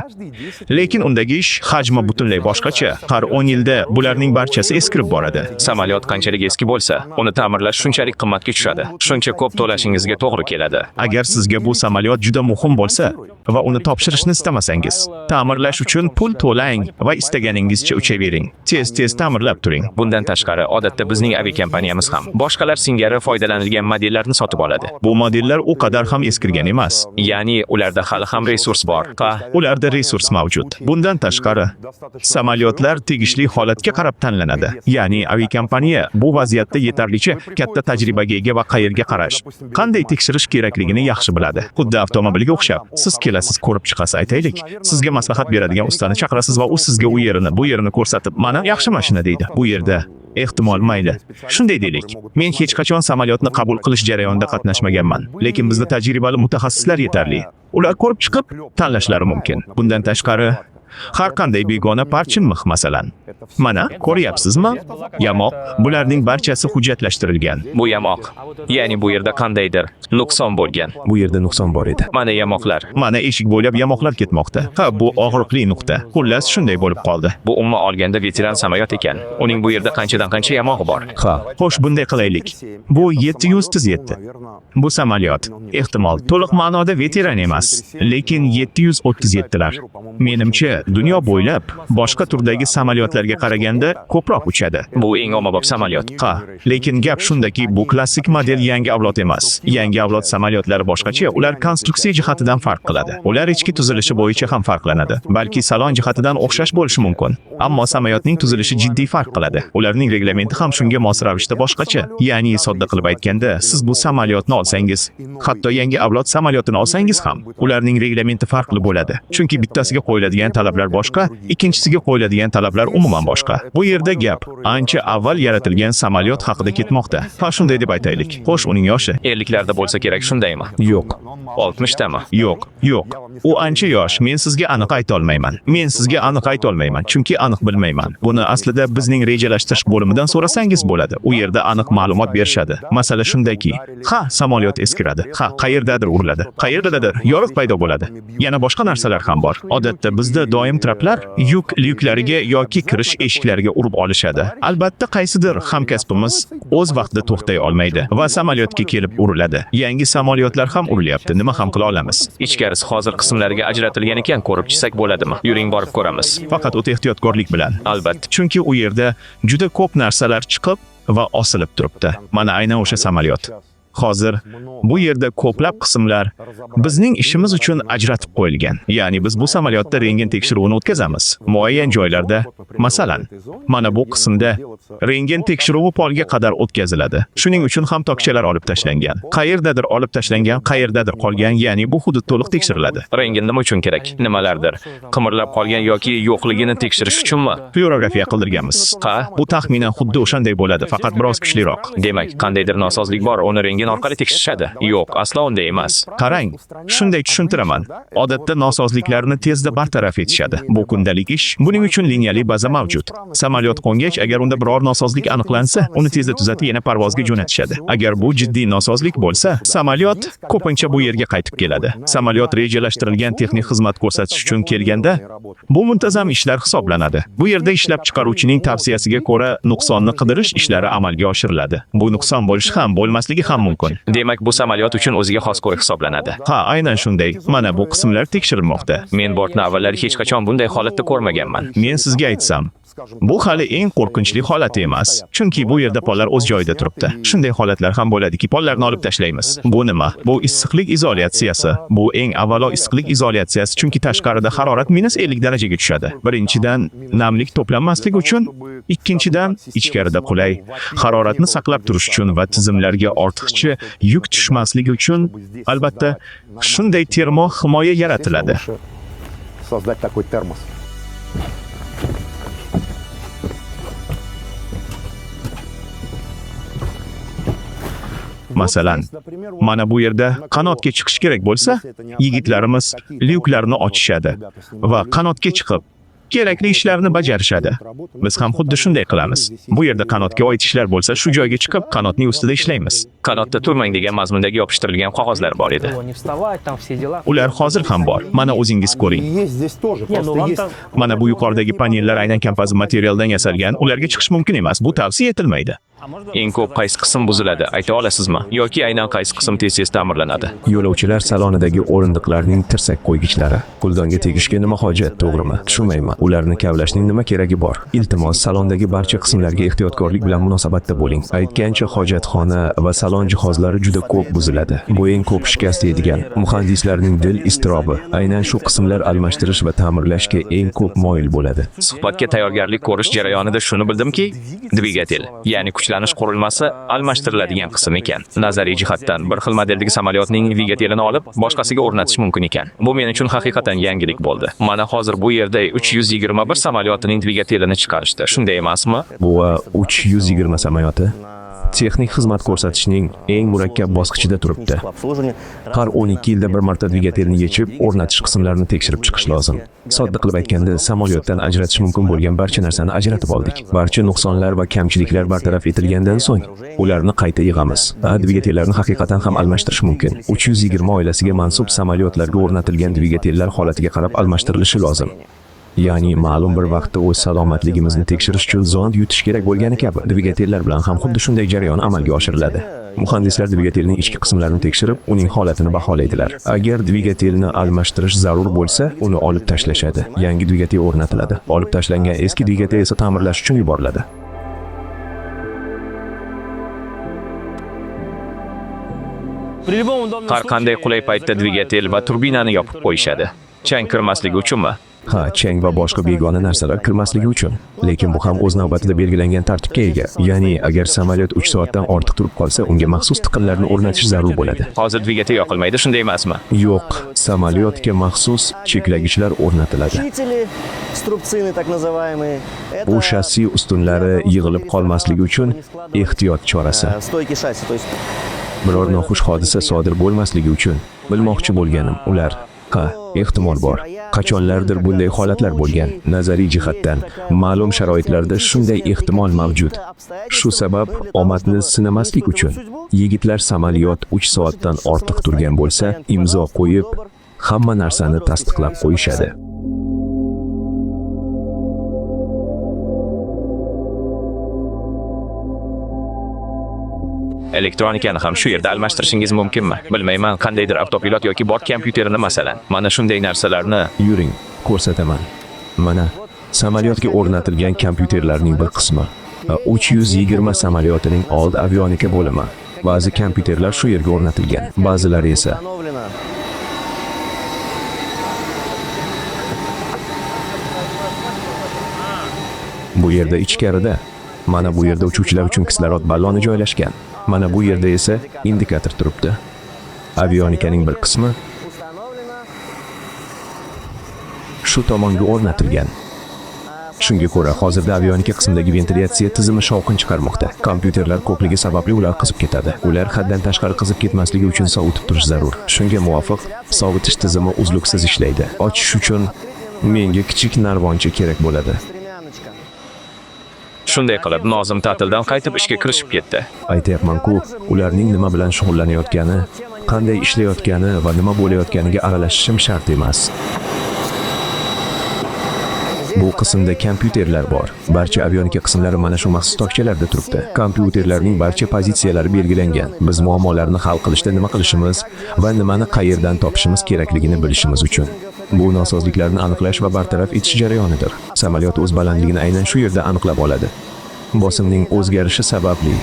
S3: Lekin undagi ish hajmi butunlay boshqacha. Har 10 yilda bularning barchasi eskirib boradi.
S1: Samolyot qanchalik eski bo'lsa, uni ta'mirlash shunchalik qimmatga tushadi. Shuncha ko'p to'lashingizga to'g'ri keladi.
S3: Agar sizga bu samolyot juda muhim bo'lsa va uni topshirishni istamasangiz, ta'mirlash uchun pul to'lang va istaganingizcha uchavering. Tez-tez ta'mirlab turing.
S1: Bundan tashqari, odatda bizning aviakompaniyamiz ham boshqalar singari foydalanilgan modellarni sotib oladi.
S3: Bu modellar u qadar ham eskirgan emas.
S1: Ya'ni ularda hali ham resurs bor.
S3: Ularda resurs mavjud. Bundan tashqari, samolyotlar tegishli holatga qarab tanlanadi. Ya'ni aviakompaniya bu vaziyatda yetarlicha katta tajribaga ega va qayerga qarash, qanday tekshirish kerakligini yaxshi biladi. Xuddi avtomobilga o'xshab, siz kelasiz, ko'rib chiqasiz, aytaylik. Sizga maslahat beradigan ustani chaqirasiz va u sizga u yerini ko'rsatib, "Mana yaxshi mashina" deydi. Bu yerda ehtimol mayli. Shunday deylik. Men hech qachon samolyotni qabul qilish jarayonida qatnashmaganman, lekin bizda tajribali mutaxassislar yetarli. Ular ko'rib chiqib tanlashlari mumkin. Bundan tashqari, har qanday begona parchin mix masalan. Mana, ko'ryapsizmi? Yamoq, bularning barchasi hujjatlashtirilgan.
S1: Bu yamoq. Ya'ni bu yerda qandaydir nuqson bo'lgan.
S2: Bu yerda nuqson bor edi.
S1: Mana yamoqlar.
S3: Mana eshik bo'ylab yamoqlar ketmoqda. Ha, bu og'riqli nuqta. Xullas, shunday bo'lib qoldi.
S1: Bu umuman olganda veteran samolyot ekan. Uning bu yerda qanchadan qancha yamog'i bor.
S2: Ha,
S3: Xo'sh, bunday qilaylik. Bu 737. Bu samolyot ehtimol to'liq ma'noda veteran emas, lekin 737lar. Menimcha, dunyo bo'ylab boshqa turdagi samolyotlarga qaraganda ko'proq uchadi.
S1: Bu eng ommabop samolyot.
S3: Lekin gap shundaki, bu klassik model yangi avlod emas. Yangi avlod samolyotlari boshqacha, ular konstruksiya jihatidan farq qiladi. Ular ichki tuzilishi bo'yicha ham farqlanadi. Balki salon jihatidan o'xshash bo'lishi mumkin, ammo samolyotning tuzilishi jiddiy farq qiladi. Ularning reglamenti ham shunga mos ravishda boshqacha. Ya'ni sodda qilib aytganda, siz bu samolyotni olsangiz, hatto yangi avlod samolyotini olsangiz ham, ularning reglamenti farqli bo'ladi. Chunki bittasiga qo'yiladigan talablar boshqa, ikkinchisiga qo'yiladigan talablar umuman boshqa. Bu yerda gap ancha avval yaratilgan samolyot haqida ketmoqda. Ha, shunday deb aytaylik. Xo'sh, uning yoshi
S1: 50larda bo'lsa kerak, shundaymi?
S2: yo'q.
S1: 60dami?
S3: Yo'q. U ancha yosh. Men sizga aniq ayta olmayman. Chunki aniq bilmayman. Buni aslida bizning rejalashtirish bo'limidan so'rasangiz bo'ladi. U yerda aniq ma'lumot berishadi. Masala shundaki, ha, samolyot eskiradi. Ha, qayerdadir uriladi. Qayerdadir yoriq paydo bo'ladi. Yana boshqa narsalar ham bor. Odatda bizda doim traplar yuk lyuklariga yoki kirish eshiklariga urib olishadi. Albatta, qaysidir hamkasbimiz o'z vaqtida to'xtay olmaydi va samolyotga kelib uriladi. Yangi samolyotlar ham urilyapti. Nima ham qila olamiz?
S1: Ichkarisi hozir qismlarga ajratilgan ekan, ko'rib chiqsak bo'ladimi? Yuring, borib ko'ramiz.
S3: Faqat o'ta ehtiyotkorlik bilan.
S1: Albatta.
S3: Chunki u yerda juda ko'p narsalar chiqib va osilib turibdi. Mana aynan o'sha samolyot. Hozir bu yerda ko'plab qismlar bizning ishimiz uchun ajratib qo'yilgan. Ya'ni biz bu samolyotda rentgen tekshiruvini o'tkazamiz. Muayyan joylarda, masalan, mana bu qismda rentgen tekshiruvi polga qadar o'tkaziladi. Shuning uchun ham tokchalar olib tashlangan. Qayerdadir olib tashlangan, qayerdadir qolgan, ya'ni bu hudud to'liq tekshiriladi.
S1: Rentgen nima uchun kerak? Nimalardir qimirlab qolgan yoki yo'qligini tekshirish uchunmi?
S3: Fluorografiya qildirganmiz. Bu taxminan xuddi o'shanday bo'ladi, faqat biroz kuchliroq.
S1: Demak, qandaydir nosozlik bor, uni rentgen orqali tekshirishadi. Yo'q, aslo unday emas.
S3: Qarang, shunday tushuntiraman. Odatda nosozliklarni tezda bartaraf etishadi. Bu kundalik ish. Buning uchun lineali baza mavjud. Samolyot qo'ngach, agar unda biror nosozlik aniqlansa, uni tezda tuzatib yana parvozga jo'natishadi. Agar bu jiddiy nosozlik bo'lsa, samolyot ko'pincha bu yerga qaytib keladi. Samolyot rejalashtirilgan texnik xizmat ko'rsatish uchun kelganda, bu muntazam ishlar hisoblanadi. Bu yerda ishlab chiqaruvchining tavsiyasiga ko'ra nuqsonni qidirish ishlari amalga oshiriladi. Bu nuqson bo'lishi ham, bo'lmasligi ham mumkin.
S1: Demak, bu samolyot uchun o'ziga xos ko'rik hisoblanadi.
S3: Ha, aynan shunday. Mana bu qismlar tekshirilmoqda.
S1: Men bortni avvallari hech qachon bunday holatda ko'rmaganman.
S3: Men sizga aytsam, bu hali eng qo'rqinchli holati emas. Chunki bu yerda pollar o'z joyida turibdi. Shunday holatlar ham bo'ladiki, pollarni olib tashlaymiz. Bu nima? Bu issiqlik izolyatsiyasi. Bu eng avvalo issiqlik izolyatsiyasi, chunki tashqarida harorat -50 darajaga tushadi. Birinchidan, namlik to'planmasligi uchun, ikkinchidan, ichkarida qulay haroratni saqlab turish uchun va tizimlarga ortiqcha yuk tushmasligi uchun albatta shunday termo himoya yaratiladi.
S8: Создать такой термос.
S3: Masalan, mana bu yerda qanotga chiqish kerak bo'lsa, yigitlarimiz lyuklarni ochishadi va qanotga chiqib kerakli ishlarni bajarishadi. Biz ham xuddi shunday qilamiz. Bu yerda qanotga oid ishlar bo'lsa, shu joyga chiqib, qanotning ustida ishlaymiz.
S1: Qanotda turmang degan mazmundagi yopishtirilgan qog'ozlar bor edi.
S3: Ular hozir ham bor. Mana o'zingiz ko'ring.
S8: Есть здесь тоже, просто есть.
S3: Mana bu yuqoridagi panellar aynan kompozit materialdan yasalgan. Ularga chiqish mumkin emas. Bu tavsiya etilmaydi.
S1: Eng ko'p qaysi qism buziladi, ayta olasizmi? Yoki aynan qaysi qism tez-tez ta'mirlanadi?
S2: Yo'lovchilar salonidagi o'rindiqlarning tirsak qo'ygichlari. Quldonga tegishga nima hojat, to'g'rimi? Tushunmayman. Ularni kavlashning nima keragi bor? Iltimos, salondagi barcha qismlarga ehtiyotkorlik bilan munosabatda bo'ling. Aytgancha hojatxona va salon jihozlari juda ko'p buziladi. Bu eng ko'p shikast yeydigan. Muhandislarning dil iztirobi aynan shu qismlar almashtirish va ta'mirlashga eng ko'p moyil bo'ladi.
S1: Suhbatga tayyorgarlik ko'rish jarayonida shuni bildimki, dvigatel, ya'ni kuchlanish qurilmasi almashtiriladigan qism ekan. Nazariy jihatdan bir xil modeldagi samolyotning dvigatelini olib, boshqasiga o'rnatish mumkin ekan. Bu men uchun haqiqatan yangilik bo'ldi. Mana hozir bu yerda 321 samolyotining dvigatelini chiqarishdi. Shunday emasmi?
S2: Bu 320 samolyoti texnik xizmat ko'rsatishning eng murakkab bosqichida turibdi. Har 12 yilda bir marta dvigatelni yechib, o'rnatish qismlarini tekshirib chiqish lozim. Sodda qilib aytganda, samolyotdan ajratish mumkin bo'lgan barcha narsani ajratib oldik. Barcha nuqsonlar va kamchiliklar bartaraf etilgandan so'ng, ularni qayta yig'amiz. Dvigatellarni haqiqatan ham almashtirish mumkin. 320 oilasiga mansub samolyotlarga o'rnatilgan dvigatellar holatiga qarab almashtirilishi lozim. Ya'ni ma'lum bir vaqtda o'z salomatligimizni tekshirish uchun zond yutish kerak bo'lgani kabi, dvigatellar bilan ham xuddi shunday jarayon amalga oshiriladi. Muhandislar dvigatelning ichki qismlarini tekshirib, uning holatini baholaydilar. Agar dvigatelni almashtirish zarur bo'lsa, uni olib tashlashadi. Yangi dvigatel o'rnatiladi. Olib tashlangan eski dvigatel esa ta'mirlash uchun yuboriladi.
S1: Har qanday qulay paytda dvigatel va turbinani yopib qo'yishadi. Chang kirmasligi uchunmi?
S2: Ha, chang va boshqa begona narsalar kirmasligi uchun. Lekin bu ham o'z navbatida belgilangan tartibga ega. Ya'ni agar samolyot 3 soatdan ortiq turib qolsa, unga maxsus tiqinlarni o'rnatish zarur bo'ladi.
S1: Hozir dvigatel yoqilmaydi, shunday emasmi?
S2: Yo'q, samolyotga maxsus cheklagichlar o'rnatiladi. Bu shassi ustunlari yig'ilib qolmasligi uchun ehtiyot chorasi. Biror noxush hodisa sodir bo'lmasligi uchun bilmoqchi bo'lganim, ular ehtimol bor. Qachonlardir bunday holatlar bo'lgan. Nazariy jihatdan ma'lum sharoitlarda shunday ehtimol mavjud. Shu sabab omadni sinamaslik uchun yigitlar samolyot 3 soatdan ortiq turgan bo'lsa, imzo qo'yib, hamma narsani tasdiqlab qo'yishadi.
S1: Elektronikani ham shu yerda almashtirishingiz mumkinmi? Bilmayman, qandaydir avtopilot yoki bort kompyuterini masalan. Mana shunday narsalarni
S2: yuring, ko'rsataman. Mana samolyotga o'rnatilgan kompyuterlarning bir qismi. 320 samolyotining old avionika bo'limi. Ba'zi kompyuterlar shu yerga o'rnatilgan, ba'zilari esa bu yerda ichkarida. Mana bu yerda uchuvchilar uchun kislorod balloni joylashgan. Mana bu yerda esa indikator turibdi. Avionikaning bir qismi shu tomonga o'rnatilgan. Shunga ko'ra, hozirda avionika qismidagi ventilyatsiya tizimi shovqin chiqarmoqda. Kompyuterlar ko'pligi sababli ular qizib ketadi. Ular haddan tashqari qizib ketmasligi uchun sovutib turish zarur. Shunga muvofiq sovutish tizimi uzluksiz ishlaydi. Ochish uchun menga kichik narvoncha kerak bo'ladi.
S1: Shunday qilib, Nozim ta'tildan qaytib ishga kirishib ketdi.
S2: Aytayapman-ku, ularning nima bilan shug'ullanayotgani, qanday ishlayotgani va nima bo'layotganiga aralashishim shart emas. Bu qismda kompyuterlar bor. Barcha avionika qismlari mana shu maxsus tokchalarda turibdi. Kompyuterlarning barcha pozitsiyalari belgilangan. Biz muammolarni hal qilishda nima qilishimiz va nimani qayerdan topishimiz kerakligini bilishimiz uchun. Bu nosozliklarni aniqlash va bartaraf etish jarayonidir. Samolyot o'z balandligini aynan shu yerda aniqlab oladi. Bosimning o'zgarishi sababli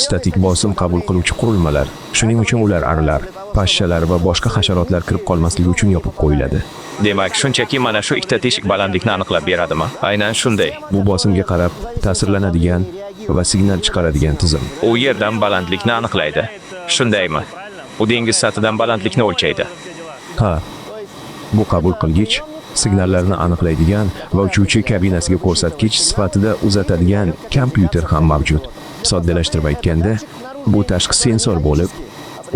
S2: statik bosim qabul qiluvchi qurilmalar, shuning uchun ular arlar, pashshalar va boshqa hasharotlar kirib qolmasligi uchun yopib qo'yiladi.
S1: Demak, shunchaki mana shu ikkita teshik balandlikni aniqlab beradimi? Aynan shunday.
S2: Bu bosimga qarab ta'sirlanadigan va signal chiqaradigan tizim.
S1: U yerdan balandlikni aniqlaydi. Shundaymi? U dengiz sathidan balandlikni o'lchaydi.
S2: Ha. Bu qabul qilgich signallarni aniqlaydigan va uchuvchi kabinasiga ko'rsatkich sifatida uzatadigan kompyuter ham mavjud. Soddalashtirib aytganda, bu tashqi sensor bo'lib,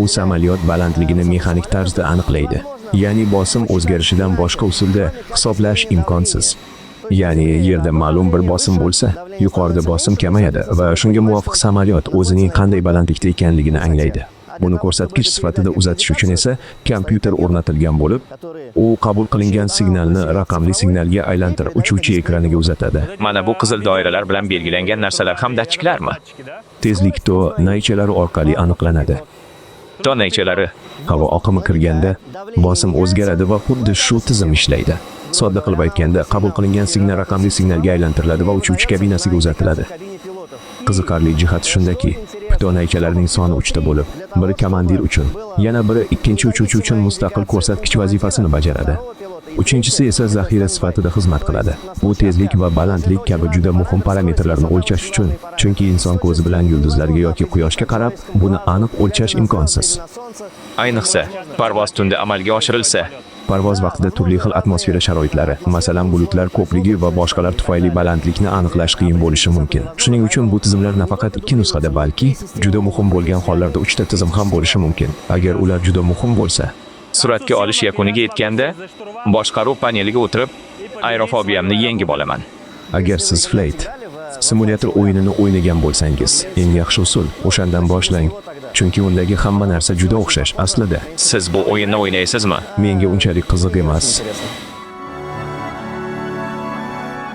S2: u samolyot balandligini mexanik tarzda aniqlaydi. Ya'ni bosim o'zgarishidan boshqa usulda hisoblash imkonsiz. Ya'ni yerda ma'lum bir bosim bo'lsa, yuqorida bosim kamayadi va shunga muvofiq samolyot o'zining qanday balandlikda ekanligini anglaydi. Buni ko'rsatkich sifatida uzatish uchun esa kompyuter o'rnatilgan bo'lib, u qabul qilingan signalni raqamli signalga aylantirib uchuvchi ekraniga uzatadi.
S1: Mana bu qizil doiralar bilan belgilangan narsalar ham datchiklarmi?
S2: Tezlik to naychalari orqali aniqlanadi.
S1: To naychalari.
S2: Havo oqimi kirganda bosim o'zgaradi va xuddi shu tizim ishlaydi. Sodda qilib aytganda, qabul qilingan signal raqamli signalga aylantiriladi va uchuvchi kabinasiga uzatiladi. Qiziqarli jihati shundaki, naychalarning soni 3 ta bo'lib, biri komandir uchun, yana biri ikkinchi uchuvchi uchun mustaqil ko'rsatkich vazifasini bajaradi. Uchinchisi esa zaxira sifatida xizmat qiladi. Bu tezlik va balandlik kabi juda muhim parametrlarni o'lchash uchun, chunki inson ko'zi bilan yulduzlarga yoki quyoshga qarab, buni aniq o'lchash imkonsiz.
S1: Ayniqsa, parvoz tunda amalga oshirilsa,
S2: Parvoz vaqtida turli xil atmosfera sharoitlari, masalan bulutlar ko'pligi va boshqalar tufayli balandlikni aniqlash qiyin bo'lishi mumkin. Shuning uchun bu tizimlar nafaqat 2 nusxada, balki juda muhim bo'lgan hollarda 3 ta tizim ham bo'lishi mumkin. Agar ular juda muhim bo'lsa,
S1: suratga olish yakuniga yetganda, boshqaruv paneliga o'tirib, aerofobiyamni yengib olaman.
S2: Agar siz Flight simulyator o'yinini o'ynagan bo'lsangiz, eng yaxshi usul o'shandan boshlang. Chunki undagi hamma narsa juda o'xshash aslida.
S1: Siz bu o'yinni o'ynaysizmi?
S2: Menga unchalik qiziq emas.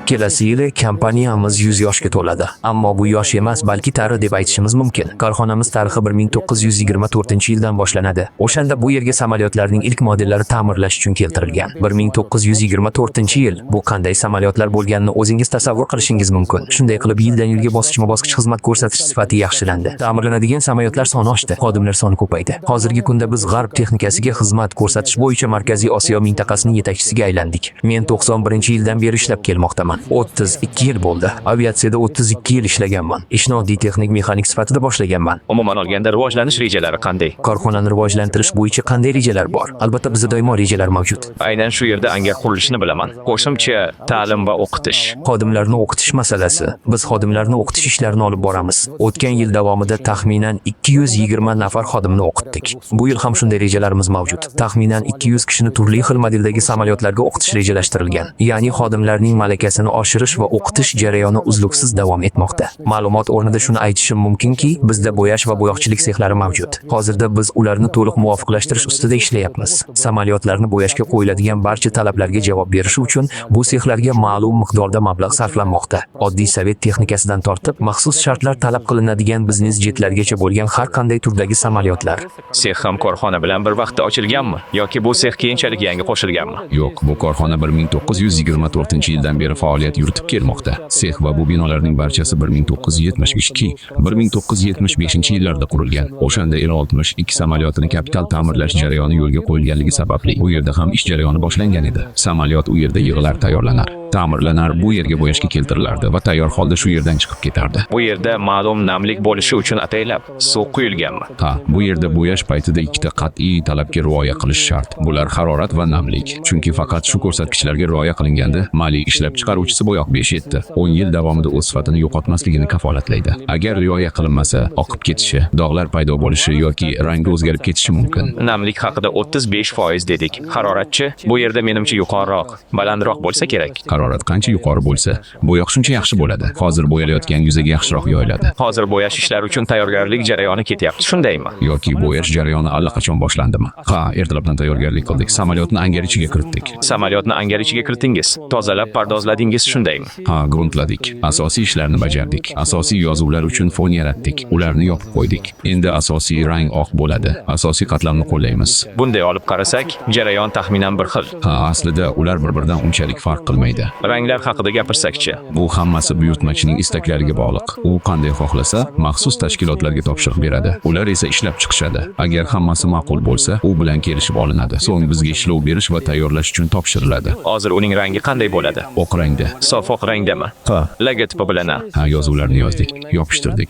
S4: Kelasi yili kompaniyamiz 100 yoshga to'ladi. Ammo bu yosh emas, balki tarix deb aytishimiz mumkin. Korxonamiz tarixi 1924-yildan boshlanadi. O'shanda bu yerga samolyotlarning ilk modellari ta'mirlash uchun keltirilgan. 1924-yil bu qanday samolyotlar bo'lganini o'zingiz tasavvur qilishingiz mumkin. Shunday qilib yildan-yilga bosqichma-bosqich xizmat ko'rsatish sifati yaxshilandi. Ta'mirlanadigan samolyotlar soni oshdi, xodimlar soni ko'paydi. Hozirgi kunda biz g'arb texnikasiga xizmat ko'rsatish bo'yicha Markaziy Osiyo mintaqasining yetakchisiga aylandik. Men 91-yildan beri ishlab kelmoqdaman. 32 yil bo'ldi. Aviatsiyada 32 yil ishlaganman. Ishni oddiy texnik mexanik sifatida boshlaganman.
S1: Umuman olganda rivojlanish rejalari qanday?
S4: Korxonani rivojlantirish bo'yicha qanday rejalar bor? Albatta bizda doimo rejalar mavjud.
S1: Aynan shu yerda angar qurilishini bilaman. Qo'shimcha ta'lim va o'qitish.
S4: Xodimlarni o'qitish masalasi. Biz xodimlarni o'qitish ishlarini olib boramiz. O'tgan yil davomida taxminan 220 nafar xodimni o'qitdik. Bu yil ham shunday rejalarimiz mavjud. Taxminan 200 kishini turli xil modeldagi samolyotlarga o'qitish rejalashtirilgan. Ya'ni xodimlarning malakasini oshirish va o'qitish jarayoni uzluksiz davom etmoqda. Ma'lumot o'rnida shuni aytishim mumkinki, bizda bo'yash va bo'yoqchilik sexlari mavjud. Hozirda biz ularni to'liq muvofiqlashtirish ustida ishlayapmiz. Samolyotlarni bo'yashga qo'yiladigan barcha talablarga javob berish uchun bu sexlarga ma'lum miqdorda mablag' sarflanmoqda. Oddiy sovet texnikasidan tortib, maxsus shartlar talab qilinadigan biznes jetlargacha bo'lgan har qanday turdagi samolyotlar.
S1: Sex ham korxona bilan bir vaqtda ochilganmi yoki bu sex keyinchalik yangi qo'shilganmi?
S5: Yo'q, bu korxona 1924-yildan beri faoliyat yuritib kelmoqda. Sex va bu binolarning barchasi 1975-yillarda qurilgan. O'shanda Il-62 samolyotini kapital ta'mirlash jarayoni yo'lga qo'yilganligi sababli u yerda ham ish jarayoni boshlangan edi. Samolyot u yerda yig'lar tayyorlanar, ta'mirlanar, bu yerga bo'yashga keltirilardi va tayyor holda shu yerdan chiqib ketardi.
S1: Bu yerda ma'lum namlik bo'lishi uchun ataylab suv quyilganmi?
S5: Ha, bu yerda bo'yash paytida ikkita qat'iy talabga rioya qilish shart. Bular harorat va namlik. Chunki faqat shu ko'rsatkichlarga rioya qilinganda maliy ishlab chiqaruvchisi bo'yoq 5-7 10 yil davomida o'z sifatini yo'qotmasligini kafolatlaydi. Agar rioya qilinmasa, oqib ketishi, dog'lar paydo bo'lishi yoki rangi o'zgarib ketishi mumkin.
S1: Namlik haqida 35% dedik. Haroratchi bu yerda menimcha yuqoriroq, balandroq bo'lsa kerak.
S5: Harorat qancha yuqori bo'lsa, bo'yoq shuncha yaxshi bo'ladi. Hozir bo'yalayotgan yuzaga yaxshiroq yoyiladi.
S1: Hozir bo'yash ishlari uchun tayyorgarlik jarayoni ketyapti, shundaymi?
S5: Yoki bo'yash jarayoni allaqachon boshlandimi? Ha, ertalabdan tayyorgarlik qildik. Samolyotni angar ichiga kiritdik.
S1: Samolyotni angar ichiga kiritingiz, tozalab pardozladingiz, shundaymi?
S5: Ha, gruntladik. Asosiy ishlarni bajardik. Asosiy yozuvlar uchun fon yaratdik. Ularni yopib qo'ydik. Endi asosiy rang oq bo'ladi. Asosiy qatlamni qo'llaymiz.
S1: Bunday olib qarasak, jarayon taxminan bir xil.
S5: Ha, aslida ular bir-biridan unchalik farq qilmaydi.
S1: Ranglar haqida gapirsakchi,
S5: bu hammasi buyurtmachining istaklariga bog'liq. U qanday xohlasa, maxsus tashkilotlarga topshiriq beradi. Ular esa ishlab chiqishadi. Agar hammasi ma'qul bo'lsa, u bilan kelishib olinadi. So'ng bizga ishlov berish va tayyorlash uchun topshiriladi.
S1: Hozir uning rangi qanday bo'ladi?
S5: Oq rangda.
S1: Sof oq rangdami?
S2: Ha.
S1: Logotipi bilan.
S5: Ha, yozuvlarni yozdik, yopishtirdik.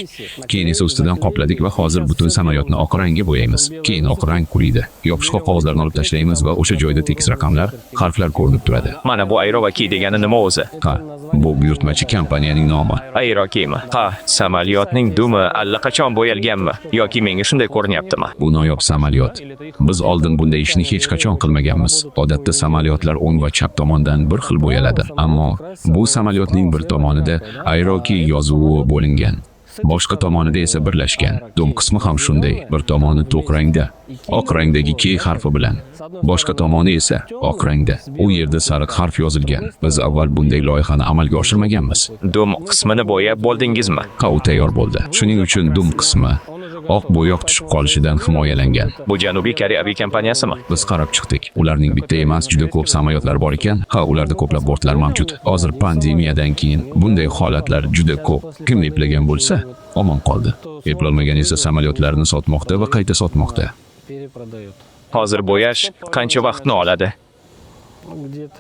S5: Keyin esa ustidan qopladik va hozir butun samolyotni oq rangga bo'yaymiz. Keyin oq rang quriydi. Yopishqoq qog'ozlarni olib tashlaymiz va o'sha joyda tekis raqamlar, harflar ko'rinib turadi.
S1: Mana bu aerovaki degani nima o'zi?
S5: Ha, Bu buyurtmachi kompaniyaning nomi.
S1: Aerokemi. Ha, samolyotning dumi allaqachon bo'yalganmi yoki menga shunday ko'rinyaptimi?
S5: Bu noyob samolyot. Biz oldin bunday ishni hech qachon qilmaganmiz. Odatda samolyotlar o'ng va chap tomondan bir xil bo'yaladi. Ammo bu samolyotning bir tomonida Aeroki yozuvi bo'lingan. Boshqa tomonida esa birlashgan. Dum qismi ham shunday. Bir tomoni to'q rangda, oq rangdagi K harfi bilan. Boshqa tomoni esa oq rangda. U yerda sariq harf yozilgan. Biz avval bunday loyihani amalga oshirmaganmiz.
S1: Dum qismini bo'yab bo'ldingizmi?
S5: Ha, u tayyor bo'ldi. Shuning uchun dum qismi oq bo'yoq tushib qolishidan himoyalangan.
S1: Bu Janubiy Koreya aviakompaniyasimi?
S5: Biz qarab chiqdik. Ularning bitta emas, juda ko'p samolyotlari bor ekan. Ha, ularda ko'plab bortlar mavjud. Hozir pandemiyadan keyin bunday holatlar juda ko'p. Kim eplagan bo'lsa, omon qoldi. Eplolmagan esa samolyotlarini sotmoqda va qayta sotmoqda.
S1: Hozir bo'yash qancha vaqtni oladi?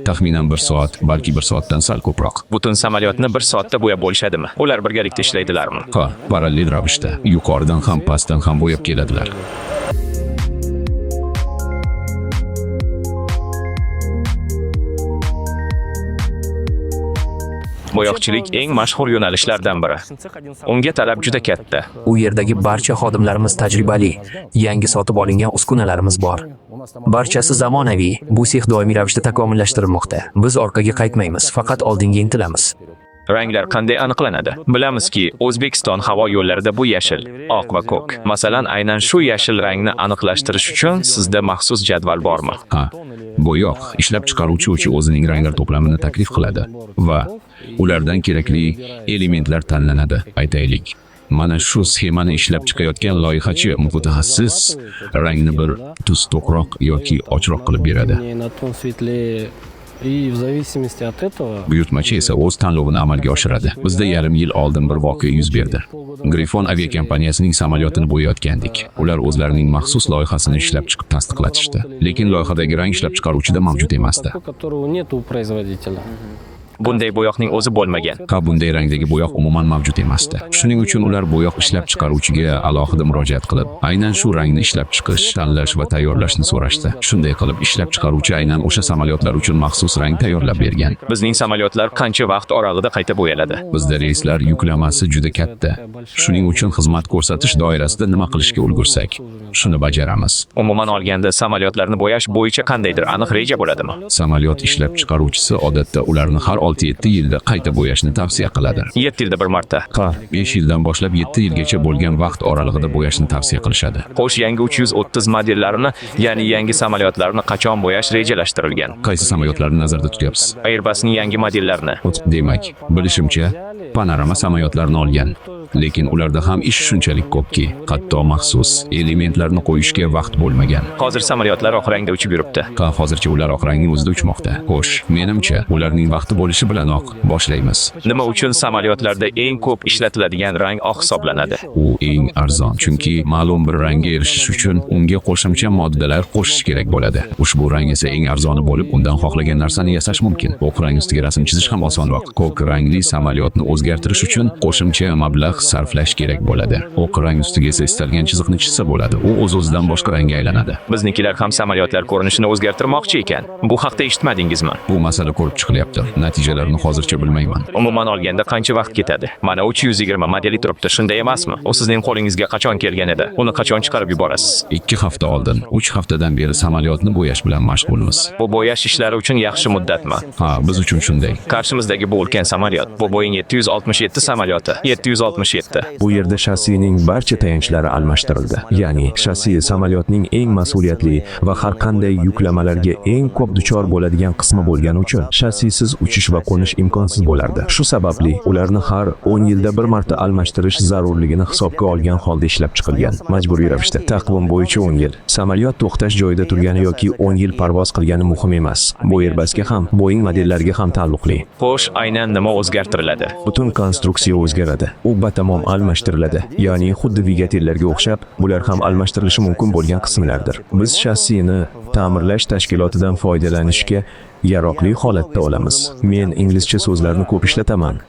S5: Taxminan 1 soat, balki 1 soatdan sal ko'proq.
S1: Butun samolyotni 1 soatda bo'yab bo'lishadimi? Ular birgalikda ishlaydilarmi?
S5: Ha, parallel ravishda yuqoridan ham pastdan ham bo'yab keladilar.
S1: Bo'yoqchilik eng mashhur yo'nalishlardan biri. Unga talab juda katta.
S4: U yerdagi barcha xodimlarimiz tajribali, yangi sotib olingan uskunalarimiz bor. Barchasi zamonaviy. Bu sex doimiy ravishda takomillashtirilmoqda. Biz orqaga qaytmaymiz, faqat oldinga intilamiz.
S1: Ranglar qanday aniqlanadi? Bilamizki, O'zbekiston havo yo'llarida bu yashil, oq va ko'k. Masalan, aynan shu yashil rangni aniqlashtirish uchun sizda maxsus jadval bormi?
S5: Ha, bo'yoq ishlab chiqaruvchi o'zining ranglar to'plamini taklif qiladi va ulardan kerakli elementlar tanlanadi. Aytaylik, mana shu sxemani ishlab chiqayotgan loyihachi mutaxassis rangni bir tuz to'qroq yoki ochroq qilib beradi. Buyurtmachi esa o'z tanlovini amalga oshiradi. Bizda yarim yil oldin bir voqea yuz berdi. Griffon aviakompaniyasining samolyotini bo'yayotgandik. Ular o'zlarining maxsus loyihasini ishlab chiqib tasdiqlatishdi. Lekin loyihadagi rang ishlab chiqaruvchida mavjud emasdi.
S1: Bunday bo'yoqning o'zi bo'lmagan.
S5: Ha, bunday rangdagi bo'yoq umuman mavjud emasdi. Shuning uchun ular bo'yoq ishlab chiqaruvchiga alohida murojaat qilib, aynan shu rangni ishlab chiqish, tanlash va tayyorlashni so'rashdi. Shunday qilib, ishlab chiqaruvchi aynan o'sha samolyotlar uchun maxsus rang tayyorlab bergan.
S1: Bizning samolyotlar qancha vaqt oralida qayta bo'yaladi?
S5: Bizda reyslar yuklamasi juda katta. Shuning uchun xizmat ko'rsatish doirasida nima qilishga ulgursak, shuni bajaramiz.
S1: Umuman olganda, samolyotlarni bo'yash bo'yicha qandaydir aniq reja bo'ladimi?
S5: Samolyot ishlab chiqaruvchisi odatda ularni har 6-7 yilda qayta bo'yashni tavsiya qiladi.
S1: 7 yilda bir marta.
S5: Ha, 5 yildan boshlab 7 yilgacha bo'lgan vaqt oralig'ida bo'yashni tavsiya qilishadi.
S1: Xo'sh, yangi 330 modellarini, ya'ni yangi samolyotlarni qachon bo'yash rejalashtirilgan?
S5: Qaysi samolyotlarni nazarda tutyapsiz?
S1: Airbusning yangi modellarini.
S5: Demak, bilishimcha, panorama samolyotlarni olgan. Lekin ularda ham ish shunchalik ko'pki, hatto maxsus elementlarni qo'yishga vaqt bo'lmagan.
S1: Hozir samolyotlar oq rangda uchib yuribdi.
S5: Ha, hozircha ular oq rangning o'zida uchmoqda. Xo'sh, menimcha, ularning vaqti bo'lishi bilanoq boshlaymiz.
S1: Nima uchun samolyotlarda eng ko'p ishlatiladigan rang oq hisoblanadi?
S5: U eng arzon, chunki ma'lum bir rangga erishish uchun unga qo'shimcha moddalar qo'shish kerak bo'ladi. Ushbu rang esa eng arzoni bo'lib, undan xohlagan narsani yasash mumkin. Oq rang ustiga rasm chizish ham osonroq. Ko'k rangli samolyotni o'zgartirish uchun qo'shimcha mablag' sarflash kerak bo'ladi. Oq rang ustiga esa istalgan chiziqni chizsa bo'ladi. U o'z-o'zidan boshqa rangga aylanadi.
S1: Biznikilar ham samolyotlar ko'rinishini o'zgartirmoqchi ekan. Bu haqda eshitmadingizmi?
S5: Bu masala ko'rib chiqilyapti. Natijalarini hozircha bilmayman.
S1: Umuman olganda qancha vaqt ketadi? Mana 320 modeli turibdi, shunday emasmi? U sizning qo'lingizga qachon kelgan edi? Uni qachon chiqarib yuborasiz?
S5: 2 hafta oldin, 3 haftadan beri samolyotni bo'yash bilan mashg'ulmiz.
S1: Bu bo'yash ishlari uchun yaxshi muddatmi?
S5: Ha, biz uchun shunday.
S1: Qarshimizdagi bu ulkan samolyot, bu Boeing 767 samolyoti. 767.
S2: Bu yerda shassining barcha tayanchlari almashtirildi. Ya'ni shassi samolyotning eng mas'uliyatli va har qanday yuklamalarga eng ko'p duchor bo'ladigan qismi bo'lgani uchun shassisiz uchish va qo'nish imkonsiz bo'lardi. Shu sababli ularni har 10 yilda bir marta almashtirish zarurligini hisobga olgan holda ishlab chiqilgan. Majburiy ravishda taqvim bo'yicha 10 yil. Samolyot to'xtash joyida turgani yoki 10 yil parvoz qilgani muhim emas. Bu Airbusga ham, Boeing modellariga ham taalluqli.
S1: Xo'sh, aynan nima o'zgartiriladi?
S2: Butun konstruksiya o'zgaradi. U batamom almashtiriladi. Ya'ni xuddi dvigatellarga o'xshab, bular ham almashtirilishi mumkin bo'lgan qismlardir. Biz shassini ta'mirlash tashkilotidan foydalanishga yaroqli holatda olamiz. Men inglizcha so'zlarni ko'p ishlataman.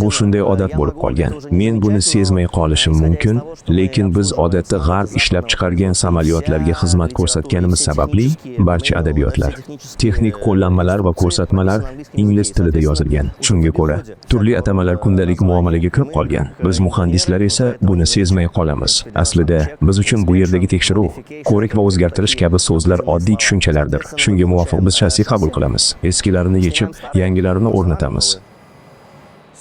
S2: Bu shunday odat bo'lib qolgan. Men buni sezmay qolishim mumkin, lekin biz odatda g'arb ishlab chiqargan samolyotlarga xizmat ko'rsatganimiz sababli barcha adabiyotlar, texnik qo'llanmalar va ko'rsatmalar ingliz tilida yozilgan. Shunga ko'ra, turli atamalar kundalik muomalaga kirib qolgan. Biz muhandislar esa buni sezmay qolamiz. Aslida biz uchun bu yerdagi tekshiruv, ko'rik va o'zgartirish kabi so'zlar oddiy tushunchalardir. Shunga muvofiq biz shassi qabul qilamiz. Eskilarini yechib, yangilarini o'rnatamiz.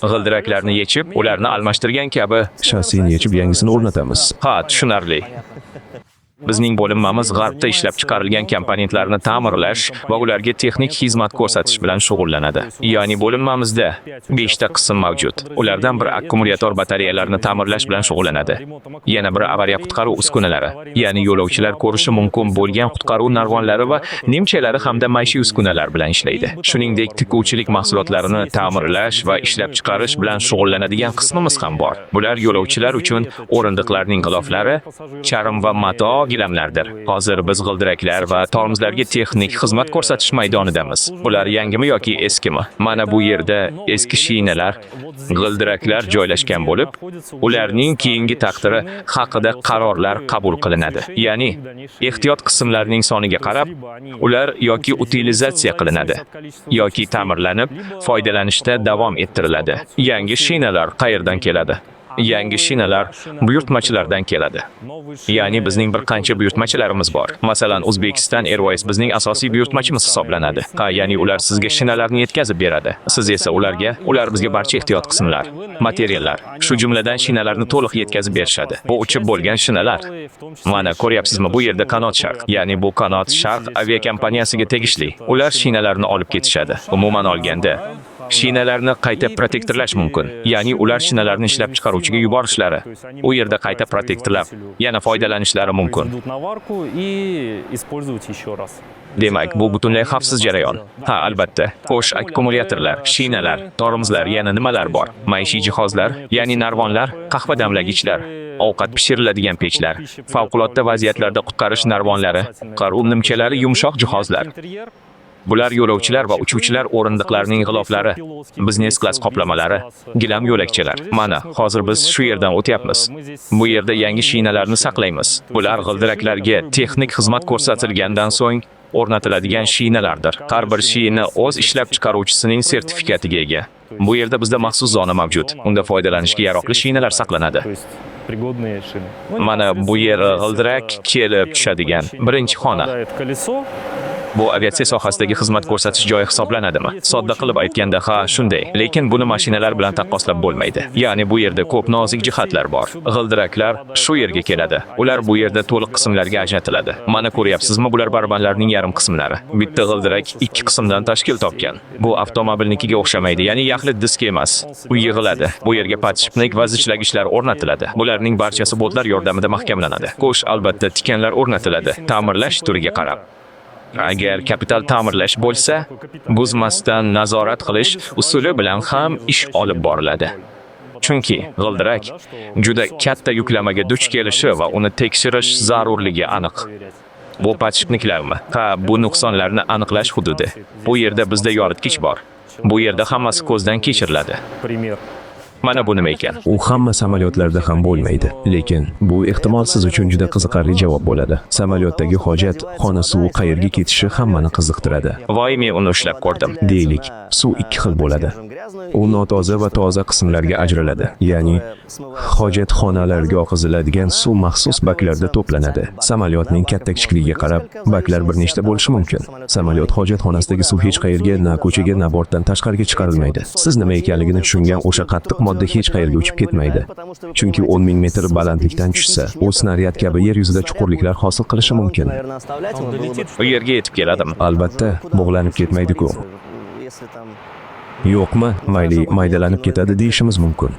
S1: G'ildiraklarni yechib, ularni almashtirgan kabi.
S2: Shassini yechib, yangisini o'rnatamiz.
S1: Ha, tushunarli. Bizning bo'linmamiz g'arbda ishlab chiqarilgan komponentlarni ta'mirlash va ularga texnik xizmat ko'rsatish bilan shug'ullanadi. Ya'ni bo'linmamizda 5 ta qism mavjud. Ulardan biri akkumulyator batareyalarni ta'mirlash bilan shug'ullanadi. Yana biri avariya qutqaruv uskunalari, ya'ni yo'lovchilar ko'rishi mumkin bo'lgan qutqaruv narvonlari va nimchalari hamda maishiy uskunalar bilan ishlaydi. Shuningdek, tikuvchilik mahsulotlarini ta'mirlash va ishlab chiqarish bilan shug'ullanadigan qismimiz ham bor. Bular yo'lovchilar uchun o'rindiqlarning g'iloflari, charm va mato gilamlardir. Hozir biz g'ildiraklar va tormozlarga texnik xizmat ko'rsatish maydonidamiz. Bular yangimi yoki eskimi? Mana bu yerda eski shinalar, g'ildiraklar joylashgan bo'lib, ularning keyingi taqdiri haqida qarorlar qabul qilinadi. Ya'ni, ehtiyot qismlarining soniga qarab, ular yoki utilizatsiya qilinadi, yoki ta'mirlanib, foydalanishda davom ettiriladi. Yangi shinalar qayerdan keladi? Yangi shinalar buyurtmachilardan keladi. Ya'ni bizning bir qancha buyurtmachilarimiz bor. Masalan, Uzbekistan Airways bizning asosiy buyurtmachimiz hisoblanadi. Ya'ni ular sizga shinalarni yetkazib beradi. Siz esa ular bizga barcha ehtiyot qismlar, materiallar, shu jumladan shinalarni to'liq yetkazib berishadi. Bu uchib bo'lgan shinalar. Mana ko'ryapsizmi, bu yerda Qanot Sharq, ya'ni bu Qanot Sharq aviakompaniyasiga tegishli. Ular shinalarni olib ketishadi. Umuman olganda, shinalarni qayta protektorlash mumkin. Ya'ni ular shinalarni ishlab chiqaruvchiga yuborishlari, u yerda qayta protektorlab, yana foydalanishlari mumkin. Demak, bu butunlay xavfsiz jarayon. Ha, albatta. Xo'sh, akkumulyatorlar, shinalar, tormozlar, yana nimalar bor? Maishiy jihozlar, ya'ni narvonlar, qahva damlagichlar, ovqat pishiriladigan pechlar, favqulodda vaziyatlarda qutqarish narvonlari, qutqaruv nimchalari, yumshoq jihozlar. Bular yo'lovchilar va uchuvchilar o'rindiqlarining g'iloflari, biznes klass qoplamalari, gilam yo'lakchalar. Mana, hozir biz shu yerdan o'tyapmiz. Bu yerda yangi shinalarni saqlaymiz. Bular g'ildiraklarga texnik xizmat ko'rsatilgandan so'ng o'rnatiladigan shinalardir. Har bir shina o'z ishlab chiqaruvchisining sertifikatiga ega. Bu yerda bizda maxsus zona mavjud. Unda foydalanishga yaroqli shinalar saqlanadi. Mana bu yer g'ildirak kelib tushadigan birinchi xona. Bu aviatsiya sohasidagi xizmat ko'rsatish joyi hisoblanadimi? Sodda qilib aytganda, ha, shunday. Lekin buni mashinalar bilan taqqoslab bo'lmaydi. Ya'ni bu yerda ko'p nozik jihatlar bor. G'ildiraklar shu yerga keladi. Ular bu yerda to'liq qismlarga ajratiladi. Mana ko'ryapsizmi, bular barabonlarning yarim qismlari. Bitta g'ildirak ikki qismdan tashkil topgan. Bu avtomobilnikiga o'xshamaydi, ya'ni yaxlit disk emas. U yig'iladi. Bu yerga podshipnik va zichlagichlar o'rnatiladi. Bularning barchasi boltlar yordamida mahkamlanadi. Qo'sh, albatta, tikanlar o'rnatiladi. Ta'mirlash turiga qarab. Agar kapital ta'mirlash bo'lsa, buzmasdan nazorat qilish usuli bilan ham ish olib boriladi. Chunki g'ildirak juda katta yuklamaga duch kelishi va uni tekshirish zarurligi aniq. Bu podshipniklarmi? Ha, bu nuqsonlarni aniqlash hududi. Bu yerda bizda yoritgich bor. Bu yerda hammasi ko'zdan kechiriladi. Mana bu nima ekan?
S2: U hamma samolyotlarda ham bo'lmaydi, lekin bu ehtimol siz uchun juda qiziqarli javob bo'ladi. Samolyotdagi hojat xona suvi qayerga ketishi hammani qiziqtiradi.
S1: Voy, men uni ushlab ko'rdim.
S2: Deylik, suv ikki xil bo'ladi. U notoza va toza qismlarga ajraladi. Ya'ni hojatxonalarga oqiziladigan suv maxsus baklarda to'planadi. Samolyotning katta-kichikligiga qarab, baklar bir nechta bo'lishi mumkin. Samolyot hojatxonasidagi suv hech qayerga, na ko'chaga, na bortdan tashqariga chiqarilmaydi. Siz nima ekanligini tushungan o'sha qattiq modda hech qayerga uchib ketmaydi. Chunki 10,000 metr balandlikdan tushsa, u snaryad kabi yer yuzida chuqurliklar hosil qilishi mumkin.
S1: U yerga yetib keladimi?
S2: Albatta, bog'lanib ketmaydi-ku. Yo'qmi, mayli maydalanib ketadi deyishimiz mumkin.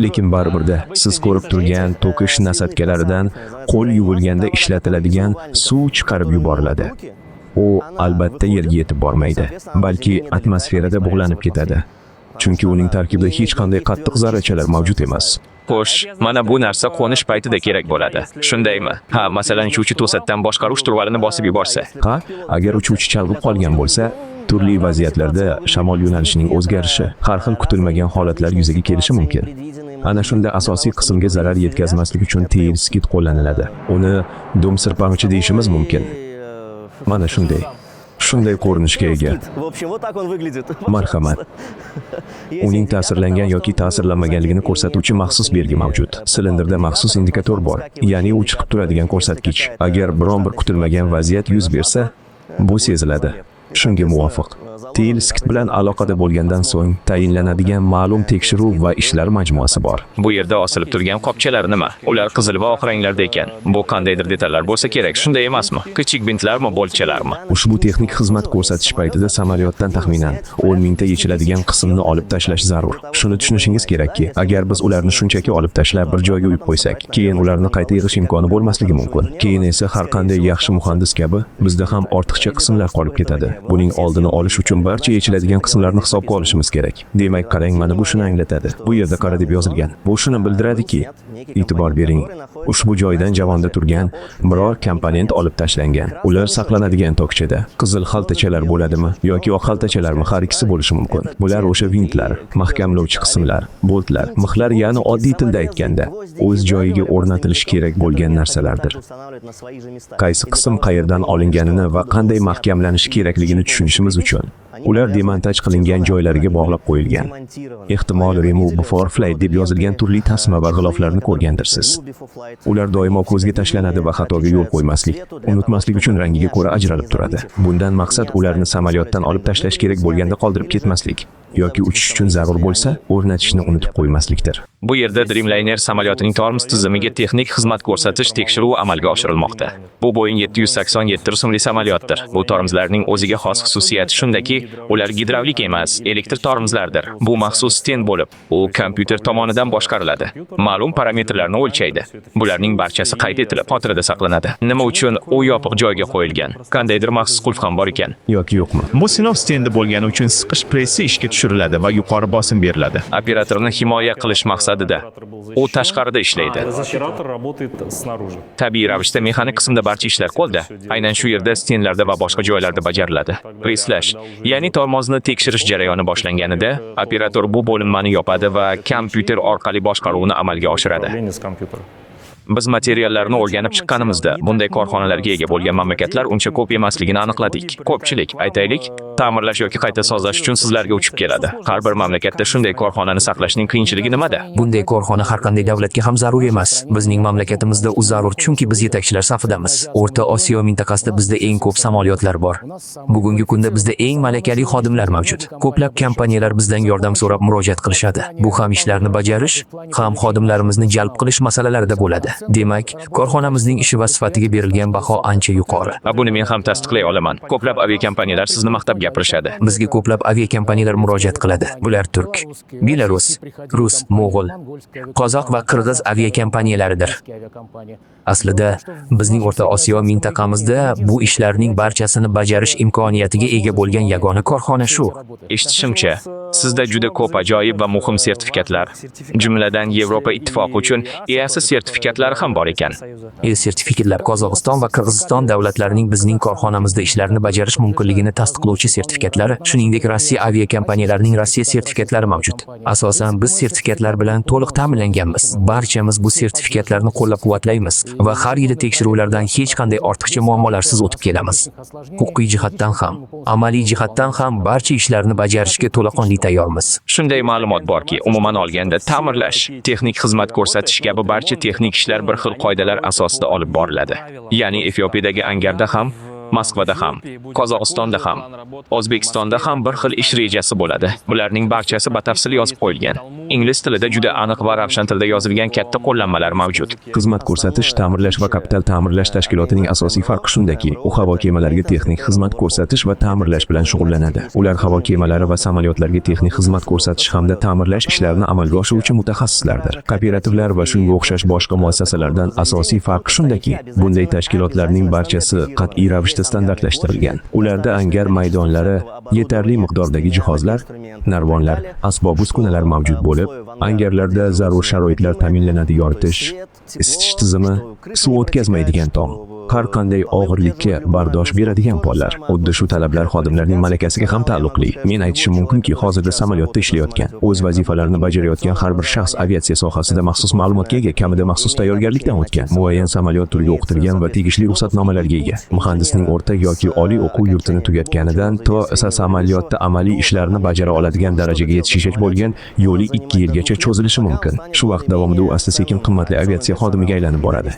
S2: Lekin baribirda siz ko'rib turgan to'kish nasatkalaridan qo'l yuvilganda ishlatiladigan suv chiqarib yuboriladi. U albatta yerga yetib bormaydi, balki atmosferada bug'lanib ketadi. Chunki uning tarkibida hech qanday qattiq zarrachalar mavjud emas.
S1: Xo'sh, mana bu narsa qo'nish paytida kerak bo'ladi. Shundaymi? Ha, masalan, uchuvchi to'satdan boshqaruv shturvalini bosib yuborsa.
S2: Ha, agar uchuvchi chalg'ib qolgan bo'lsa, turli vaziyatlarda shamol yo'nalishining o'zgarishi, har xil kutilmagan holatlar yuzaga kelishi mumkin. Ana shunda asosiy qismga zarar yetkazmaslik uchun teyil skit qo'llaniladi. Uni dum sirpag'ichi deyishimiz mumkin. Mana shunday ko'rinishga ega.
S7: В общем, вот так он выглядит.
S2: Marhamat. Uning ta'sirlangan yoki ta'sirlanmaganligini ko'rsatuvchi maxsus belgi mavjud. Silinderda maxsus indikator bor, ya'ni u chiqib turadigan ko'rsatkich. Agar biron bir kutilmagan vaziyat yuz bersa, bu seziladi. Shunga muvofiq teyil skit bilan aloqada bo'lgandan so'ng tayinlanadigan ma'lum tekshiruv va ishlar majmuasi bor.
S1: Bu yerda osilib turgan qopchalar nima? Ular qizil va oq ranglarda ekan. Bu qandaydir detallar bo'lsa kerak, shunday emasmi? Kichik bintlarmi, boltchalarmi?
S2: Ushbu texnik xizmat ko'rsatish paytida samolyotdan taxminan 10 mingta yechiladigan qismni olib tashlash zarur. Shuni tushunishingiz kerakki, agar biz ularni shunchaki olib tashlab bir joyga uyib qo'ysak, keyin ularni qayta yig'ish imkoni bo'lmasligi mumkin. Keyin esa har qanday yaxshi muhandis kabi bizda ham ortiqcha qismlar qolib ketadi. Buning oldini olish uchun barcha yechiladigan qismlarni hisobga olishimiz kerak. Demak, qarang, mana bu shuni anglatadi. Bu yerda qara deb yozilgan. Bu shuni bildiradiki, e'tibor bering. Ushbu joydan javonda turgan biror komponent olib tashlangan. Ular saqlanadigan tokchada. Qizil xaltachalar bo'ladimi yoki oq xaltachalarmi, har ikkisi bo'lishi mumkin. Bular o'sha vintlar, mahkamlovchi qismlar, boltlar, mixlar, ya'ni oddiy tilda aytganda, o'z joyiga o'rnatilishi kerak bo'lgan narsalardir. Qaysi qism qayerdan olinganini va qanday mahkamlanishi kerakligini tushunishimiz uchun ular demontaj qilingan joylariga bog'lab qo'yilgan. Ehtimol remove before flight deb yozilgan turli tasma va g'iloflarni ko'rgandirsiz. Ular doimo ko'zga tashlanadi va xatoga yo'l qo'ymaslik, unutmaslik uchun rangiga ko'ra ajralib turadi. Bundan maqsad ularni samolyotdan olib tashlash kerak bo'lganda qoldirib ketmaslik yoki uchish uchun zarur bo'lsa, o'rnatishni unutib qo'ymaslikdir.
S1: Bu yerda Dreamliner samolyotining tormoz tizimiga texnik xizmat ko'rsatish tekshiruvi amalga oshirilmoqda. Bu Boeing 787 rusumli samolyotdir. Bu tormozlarning o'ziga xos xususiyati shundaki, ular gidravlik emas, elektr tormozlardir. Bu maxsus stend bo'lib, u kompyuter tomonidan boshqariladi. Ma'lum parametrlarni o'lchaydi. Bularning barchasi qayd etilib, xotirada saqlanadi. Nima uchun u yopiq joyga qo'yilgan? Qandaydir maxsus qulf ham bor ekan
S2: yoki yo'qmi?
S3: Bu sinov stendi bo'lgani uchun siqish pressi ishga tushiriladi va yuqori bosim beriladi.
S1: Operatorni himoya qilish maqsadida u tashqarida ishlaydi. Tabiiy ravishda mexanik qismda barcha ishlar qo'lda. Aynan shu yerda stendlarda va boshqa joylarda bajariladi. Preslash, ya'ni tormozni tekshirish jarayoni boshlanganida, operator bu bo'linmani yopadi va kompyuter orqali boshqaruvni amalga oshiradi. Biz materiallarni o'rganib chiqqanimizda, bunday korxonalarga ega bo'lgan mamlakatlar uncha ko'p emasligini aniqladik. Ko'pchilik, aytaylik, ta'mirlash yoki qayta sozlash uchun sizlarga uchib keladi. Har bir mamlakatda shunday korxonani saqlashning qiyinchiligi nimada?
S4: Bunday korxona har qanday davlatga ham zarur emas. Bizning mamlakatimizda u zarur, chunki biz yetakchilar safidamiz. O'rta Osiyo mintaqasida bizda eng ko'p samolyotlar bor. Bugungi kunda bizda eng malakali xodimlar mavjud. Ko'plab kompaniyalar bizdan yordam so'rab murojaat qilishadi. Bu ham ishlarni bajarish, ham xodimlarimizni jalb qilish masalalarida bo'ladi. Demak, korxonamizning ishi va sifatiga berilgan baho ancha yuqori.
S1: Buni men ham tasdiqlay olaman. Ko'plab aviakompaniyalar sizni maqtab gapirishadi.
S4: Bizga ko'plab aviakompaniyalar murojaat qiladi. Bular turk, Belarus, rus, mo'g'ul, qozoq va qirg'iz aviakompaniyalaridir. Aslida bizning O'rta Osiyo mintaqamizda bu ishlarning barchasini bajarish imkoniyatiga ega bo'lgan yagona korxona shu.
S1: Eshitishimcha, sizda juda ko'p ajoyib va muhim sertifikatlar, jumladan Yevropa Ittifoqi uchun EASA sertifikatlari ham bor ekan.
S4: Sertifikatlar Qozog'iston va Qirg'iziston davlatlarining bizning korxonamizda ishlarni bajarish mumkinligini tasdiqlovchi sertifikatlari, shuningdek Rossiya aviakompaniyalarining Rossiya sertifikatlari mavjud. Asosan biz sertifikatlar bilan to'liq ta'minlanganmiz. Barchamiz bu sertifikatlarni qo'llab-quvvatlaymiz va har yili tekshiruvlardan hech qanday ortiqcha muammolarsiz o'tib kelamiz. Huquqiy jihatdan ham, amaliy jihatdan ham barcha ishlarni bajarishga to'laqonli tayyormiz.
S1: Shunday ma'lumot borki, umuman olganda ta'mirlash, texnik xizmat ko'rsatish kabi barcha texnik ishlar bir xil qoidalar asosida olib boriladi. Ya'ni Efiopiyadagi angarda ham, Moskvada ham, Qozog'istonda ham, O'zbekistonda ham bir xil ish rejasi bo'ladi. Bularning barchasi batafsil yozib qo'yilgan. Ingliz tilida juda aniq va ravshan tilda yozilgan katta qo'llanmalar mavjud.
S2: Xizmat ko'rsatish, ta'mirlash va kapital ta'mirlash tashkilotining asosiy farqi shundaki, u havo kemalariga texnik xizmat ko'rsatish va ta'mirlash bilan shug'ullanadi. Ular havo kemalari va samolyotlarga texnik xizmat ko'rsatish hamda ta'mirlash ishlarini amalga oshiruvchi mutaxassislardir. Kooperativlar va shunga o'xshash boshqa muassasalardan asosiy farqi shundaki, bunday tashkilotlarning barchasi qat'iy ravishda standartlashtirilgan. Ularda angar maydonlari, yetarli miqdordagi jihozlar, narvonlar, asbob-uskunalar mavjud bo'lib, angarlarda zarur sharoitlar ta'minlanadi. Yoritish, isitish tizimi, suv o'tkazmaydigan tom, har qanday og'irlikka bardosh beradigan pollar. Xuddi shu talablar xodimlarning malakasiga ham taalluqli. Men aytishim mumkinki, hozirda samolyotda ishlayotgan, o'z vazifalarini bajarayotgan har bir shaxs aviatsiya sohasida maxsus ma'lumotga ega, kamida maxsus tayyorgarlikdan o'tgan, muayyan samolyot turiga o'qitilgan va tegishli ruxsatnomalarga ega. Muhandisning o'rta yoki oliy o'quv yurtini tugatganidan to esa samolyotda amaliy ishlarni bajara oladigan darajaga yetishiga bo'lgan yo'li 2 yilgacha cho'zilishi mumkin. Shu vaqt davomida u asta-sekin qimmatli aviatsiya xodimiga aylanib boradi.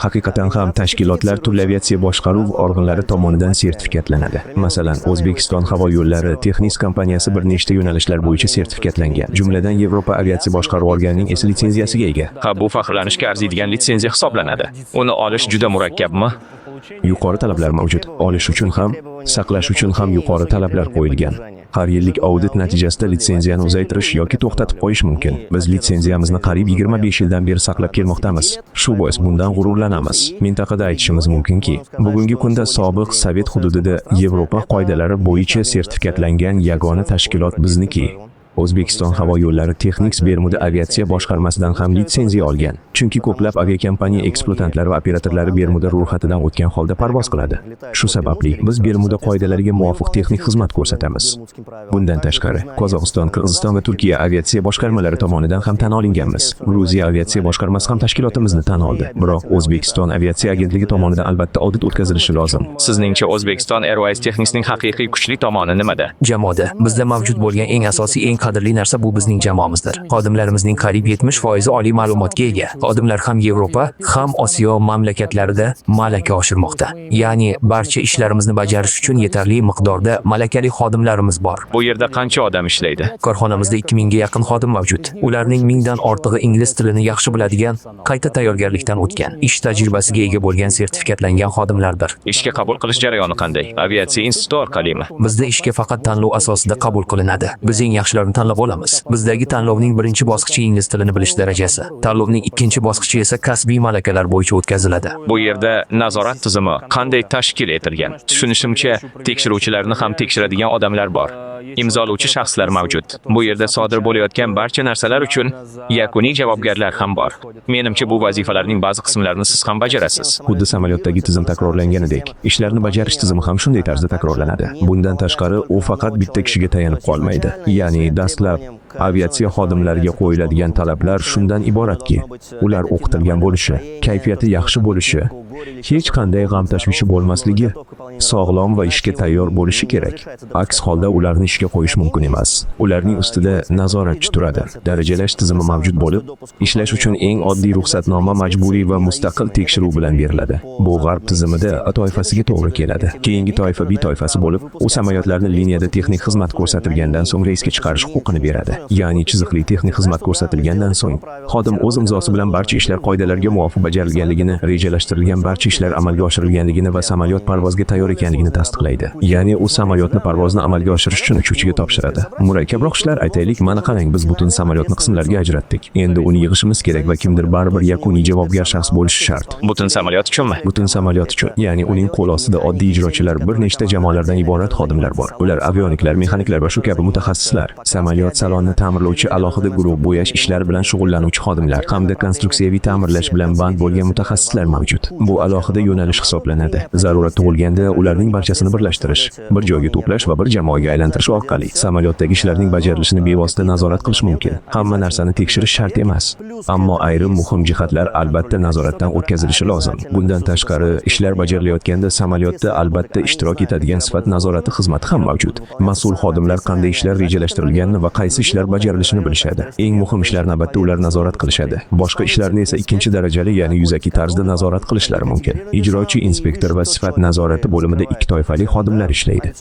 S2: Haqiqatan ham tashkilotlar turli aviatsiya boshqaruv organlari tomonidan sertifikatlanadi. Masalan, O'zbekiston havo yo'llari texnik kompaniyasi bir nechta yo'nalishlar bo'yicha sertifikatlangan. Jumladan Yevropa aviatsiya boshqaruv organining S litsenziyasiga ega.
S1: Bu faxrlanishga arziydigan litsenziya hisoblanadi. Uni olish juda murakkabmi?
S2: Yuqori talablar mavjud. Olish uchun ham, saqlash uchun ham yuqori talablar qo'yilgan. Har yillik audit natijasida litsenziyani uzaytirish yoki to'xtatib qo'yish mumkin. Biz litsenziyamizni qariyb 25 yildan beri saqlab kelmoqdamiz. Shu bois bundan g'ururlanamiz. Mintaqada aytishimiz mumkinki, bugungi kunda sobiq Sovet hududida Yevropa qoidalari bo'yicha sertifikatlangan yagona tashkilot bizniki. O'zbekiston havo yo'llari Texnics Bermuda aviatsiya boshqarmasidan ham litsenziya olgan. Chunki ko'plab aviakompaniya ekspluatantlari va operatorlari Bermuda ro'yxatidan o'tgan holda parvoz qiladi. Shu sababli biz Bermuda qoidalariga muvofiq texnik xizmat ko'rsatamiz. Bundan tashqari, Qozog'iston, Qirg'iziston va Turkiya aviatsiya boshqarmalari tomonidan ham tan olinganmiz. Gruziya aviatsiya boshqarmasi ham tashkilotimizni tan oldi. Biroq O'zbekiston aviatsiya agentligi tomonidan albatta audit o'tkazilishi lozim.
S1: Sizningcha O'zbekiston Airways Technics'ning haqiqiy kuchli tomoni nimada?
S4: Jamoada bizda mavjud bo'lgan eng asosiy, eng qadrli narsa bu bizning jamoamizdir. Xodimlarimizning qariyb 70% oliy ma'lumotga ega. Xodimlar ham Yevropa, ham Osiyo mamlakatlarida malaka oshirmoqda. Ya'ni barcha ishlarimizni bajarish uchun yetarli miqdorda malakali xodimlarimiz bor.
S1: Bu yerda qancha odam ishlaydi?
S4: Korxonamizda 2000 ga yaqin xodim mavjud. Ularning 1000 dan ortig'i ingliz tilini yaxshi biladigan, qayta tayyorgarlikdan o'tgan, ish tajribasiga ega bo'lgan sertifikatlangan xodimlardir.
S1: Ishga qabul qilish jarayoni qanday? Aviatsiya instituti orqalimi?
S4: Bizda ishga faqat tanlov asosida qabul qilinadi. Biz eng yaxshilarini tanlab olamiz. Bizdagi tanlovning birinchi bosqichi ingliz tilini bilish darajasi. Tanlovning ikkinchi bosqichi esa kasbiy malakalar bo'yicha o'tkaziladi.
S1: Bu yerda nazorat tizimi qanday tashkil etilgan? Tushunishimcha, tekshiruvchilarni ham tekshiradigan odamlar bor. Imzolovchi shaxslar mavjud. Bu yerda sodir bo'layotgan barcha narsalar uchun yakuniy javobgarlar ham bor. Menimcha bu vazifalarning ba'zi qismlarini siz ham bajarasiz.
S2: Xuddi samolyotdagi tizim takrorlanganidek, ishlarni bajarish tizimi ham shunday tarzda takrorlanadi. Bundan tashqari, u faqat bitta kishiga tayanib qolmaydi. Ya'ni dastlab aviatsiya xodimlariga qo'yiladigan talablar shundan iboratki, ular o'qitilgan bo'lishi, kayfiyati yaxshi bo'lishi, hech qanday g'am tashvishi bo'lmasligi, sog'lom va ishga tayyor bo'lishi kerak. Aks holda ularni ishga qo'yish mumkin emas. Ularning ustida nazoratchi turadi. Darajalash tizimi mavjud bo'lib, ishlash uchun eng oddiy ruxsatnoma majburiy va mustaqil tekshiruv bilan beriladi. Bu g'arb tizimida A toifasiga to'g'ri keladi. Keyingi toifa B toifasi bo'lib, u samolyotlarni liniyada texnik xizmat ko'rsatilgandan so'ng reysga chiqarish huquqini beradi. Ya'ni chiziqli texnik xizmat ko'rsatilgandan so'ng xodim o'z imzosi bilan barcha ishlar qoidalariga muvofiq bajarilganligini, rejalashtirilgan barcha ishlar amalga oshirilganligini va samolyot parvozga tayyor ekanligini tasdiqlaydi. Ya'ni u samolyotni parvozni amalga oshirish uchun uchuvchiga topshiradi. Murakkabroq ishlar aytaylik, mana qarang, biz butun samolyotni qismlarga ajratdik. Endi uni yig'ishimiz kerak va kimdir baribir yakuniy javobgar shaxs bo'lishi shart.
S1: Butun samolyot uchunmi?
S2: Butun samolyot uchun. Ya'ni uning qo'l ostida oddiy ijrochilar, bir nechta jamoalardan iborat xodimlar bor. Ular avioniklar, mexaniklar va shu kabi mutaxassislar. Samolyot salonni ta'mirlovchi alohida guruh, bo'yash ishlari bilan shug'ullanuvchi xodimlar hamda konstruksiyaviy ta'mirlash bilan band bo'lgan mutaxassislar mavjud. Bu alohida yo'nalish hisoblanadi. Zarurat tug'ilganda ularning barchasini birlashtirish, bir joyga to'plash va bir jamoaga aylantirish orqali samolyotdagi ishlarning bajarilishini bevosita nazorat qilish mumkin. Hamma narsani tekshirish shart emas, ammo ayrim muhim jihatlar albatta nazoratdan o'tkazilishi lozim. Bundan tashqari, ishlar bajarilayotganda samolyotda albatta ishtirok etadigan sifat nazorati xizmati ham mavjud. Mas'ul xodimlar qanday ishlar rejalashtirilganini va qaysi ishlar bajarilishini bilishadi. Eng muhim ishlarni albatta ular nazorat qilishadi. Boshqa ishlarni esa ikkinchi darajali, ya'ni yuzaki tarzda nazorat qilishlari mumkin. Ijrochi inspektor va sifat nazorati bo'limida ikki toifali xodimlar ishlaydi.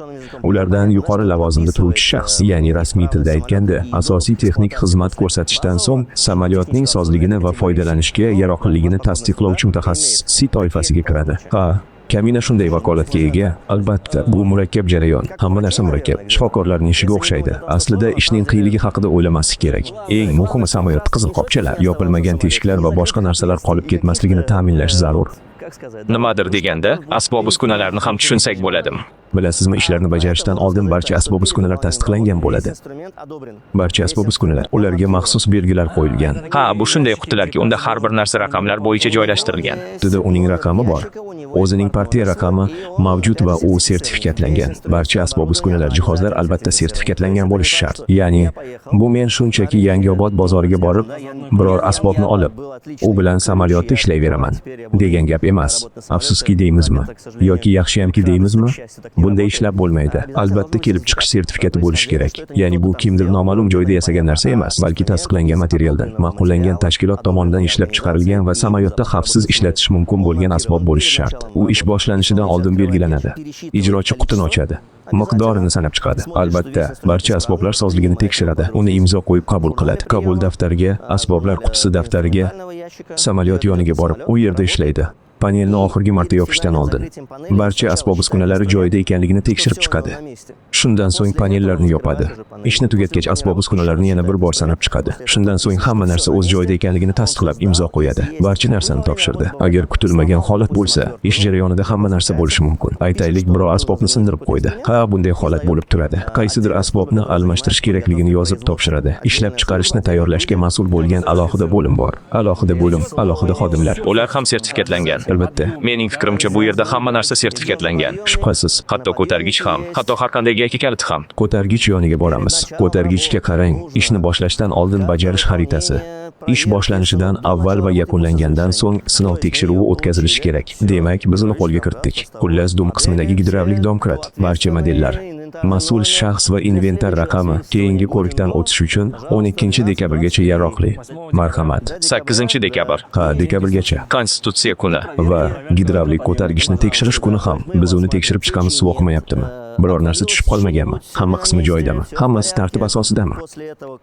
S2: Ulardan yuqori lavozimda turuvchi shaxs, ya'ni rasmiy tilda aytganda, asosiy texnik xizmat ko'rsatishdan so'ng samolyotning sozligini va foydalanishga yaroqliligini tasdiqlovchi mutaxassis C toifasiga kiradi. Kamina shunday vakolatga ega. Albatta, bu murakkab jarayon. Hamma narsa murakkab. Shifokorlarning ishiga o'xshaydi. Aslida ishning qiyinligi haqida o'ylamaslik kerak. Eng muhimi samolyot qizil qopchalar, yopilmagan teshiklar va boshqa narsalar qolib ketmasligini ta'minlash zarur.
S1: Nimadir deganda, asbob uskunalarni ham tushunsak bo'ladimi?
S2: Bilasizmi, ishlarni bajarishdan oldin barcha asbob-uskunalar tasdiqlangan bo'ladi.
S7: Инструмент одобрен.
S2: Barcha asbob-uskunalar, ularga maxsus belgilar qo'yilgan.
S1: Ha, bu shunday qutilarki, unda har bir narsa raqamlar bo'yicha joylashtirilgan.
S2: Ustida uning raqami bor. O'zining partiya raqami mavjud va u sertifikatlangan. Barcha asbob-uskunalar, jihozlar albatta sertifikatlangan bo'lishi shart. Ya'ni, bu men shunchaki Yangiobod bozoriga borib, biror asbobni olib, u bilan samolyotda ishlayveraman degan gap emas. Afsuski deymizmi yoki yaxshiyamki deymizmi? Bunday ishlab bo'lmaydi. Albatta kelib chiqish sertifikati bo'lishi kerak. Ya'ni bu kimdir noma'lum joyda yasagan narsa emas, balki tasdiqlangan materialdan, ma'qullangan tashkilot tomonidan ishlab chiqarilgan va samolyotda xavfsiz ishlatish mumkin bo'lgan asbob bo'lishi shart. U ish boshlanishidan oldin belgilanadi. Ijrochi qutini ochadi. Miqdorini sanab chiqadi. Albatta, barcha asboblar sozligini tekshiradi. Uni imzo qo'yib qabul qiladi. Qabul daftariga, asboblar qutisi daftariga, samolyot yoniga borib, u yerda ishlaydi. Panelni oxirgi marta yopishdan oldin barcha asbob-uskunalari joyida ekanligini tekshirib chiqadi. Shundan so'ng panellarni yopadi. Ishni tugatgach asbob-uskunalarni yana bir bor sanab chiqadi. Shundan so'ng hamma narsa o'z joyida ekanligini tasdiqlab imzo qo'yadi. Barcha narsani topshirdi. Agar kutilmagan holat bo'lsa, ish jarayonida hamma narsa bo'lishi mumkin. Aytaylik, birov asbobni sindirib qo'ydi. Ha, bunday holat bo'lib turadi. Qaysidir asbobni almashtirish kerakligini yozib topshiradi. Ishlab chiqarishni tayyorlashga mas'ul bo'lgan alohida bo'lim bor. Alohida bo'lim, alohida xodimlar.
S1: Ular ham sertifikatlangan.
S2: Albatta,
S1: Mening fikrimcha, bu yerda hamma narsa sertifikatlangan.
S2: shubhasiz.
S1: Hatto ko'targich ham, hatto har qanday gayka kaliti ham.
S2: Ko'targich yoniga boramiz. Ko'targichga qarang. Ishni boshlashdan oldin bajarish xaritasi. Ish boshlanishidan avval va yakunlangandan so'ng sinov tekshiruvi o'tkazilishi kerak. Demak, biz uni qo'lga kiritdik. Xullas, dum qismidagi gidravlik domkrat, barcha modellar, mas'ul shaxs va inventar raqami keyingi ko'rikdan o'tish uchun 12 dekabrgacha yaroqli. Marhamat.
S1: 8 dekabr.
S2: Ha, dekabrgacha.
S1: Konstitutsiya kuni.
S2: Va gidravlik ko'targichni tekshirish kuni ham biz uni tekshirib chiqamiz, suv o'qimayaptimi? Biror narsa tushib qolmaganmi? Hamma qismi joyidami? Hammasi tartib asosidami?
S7: После этого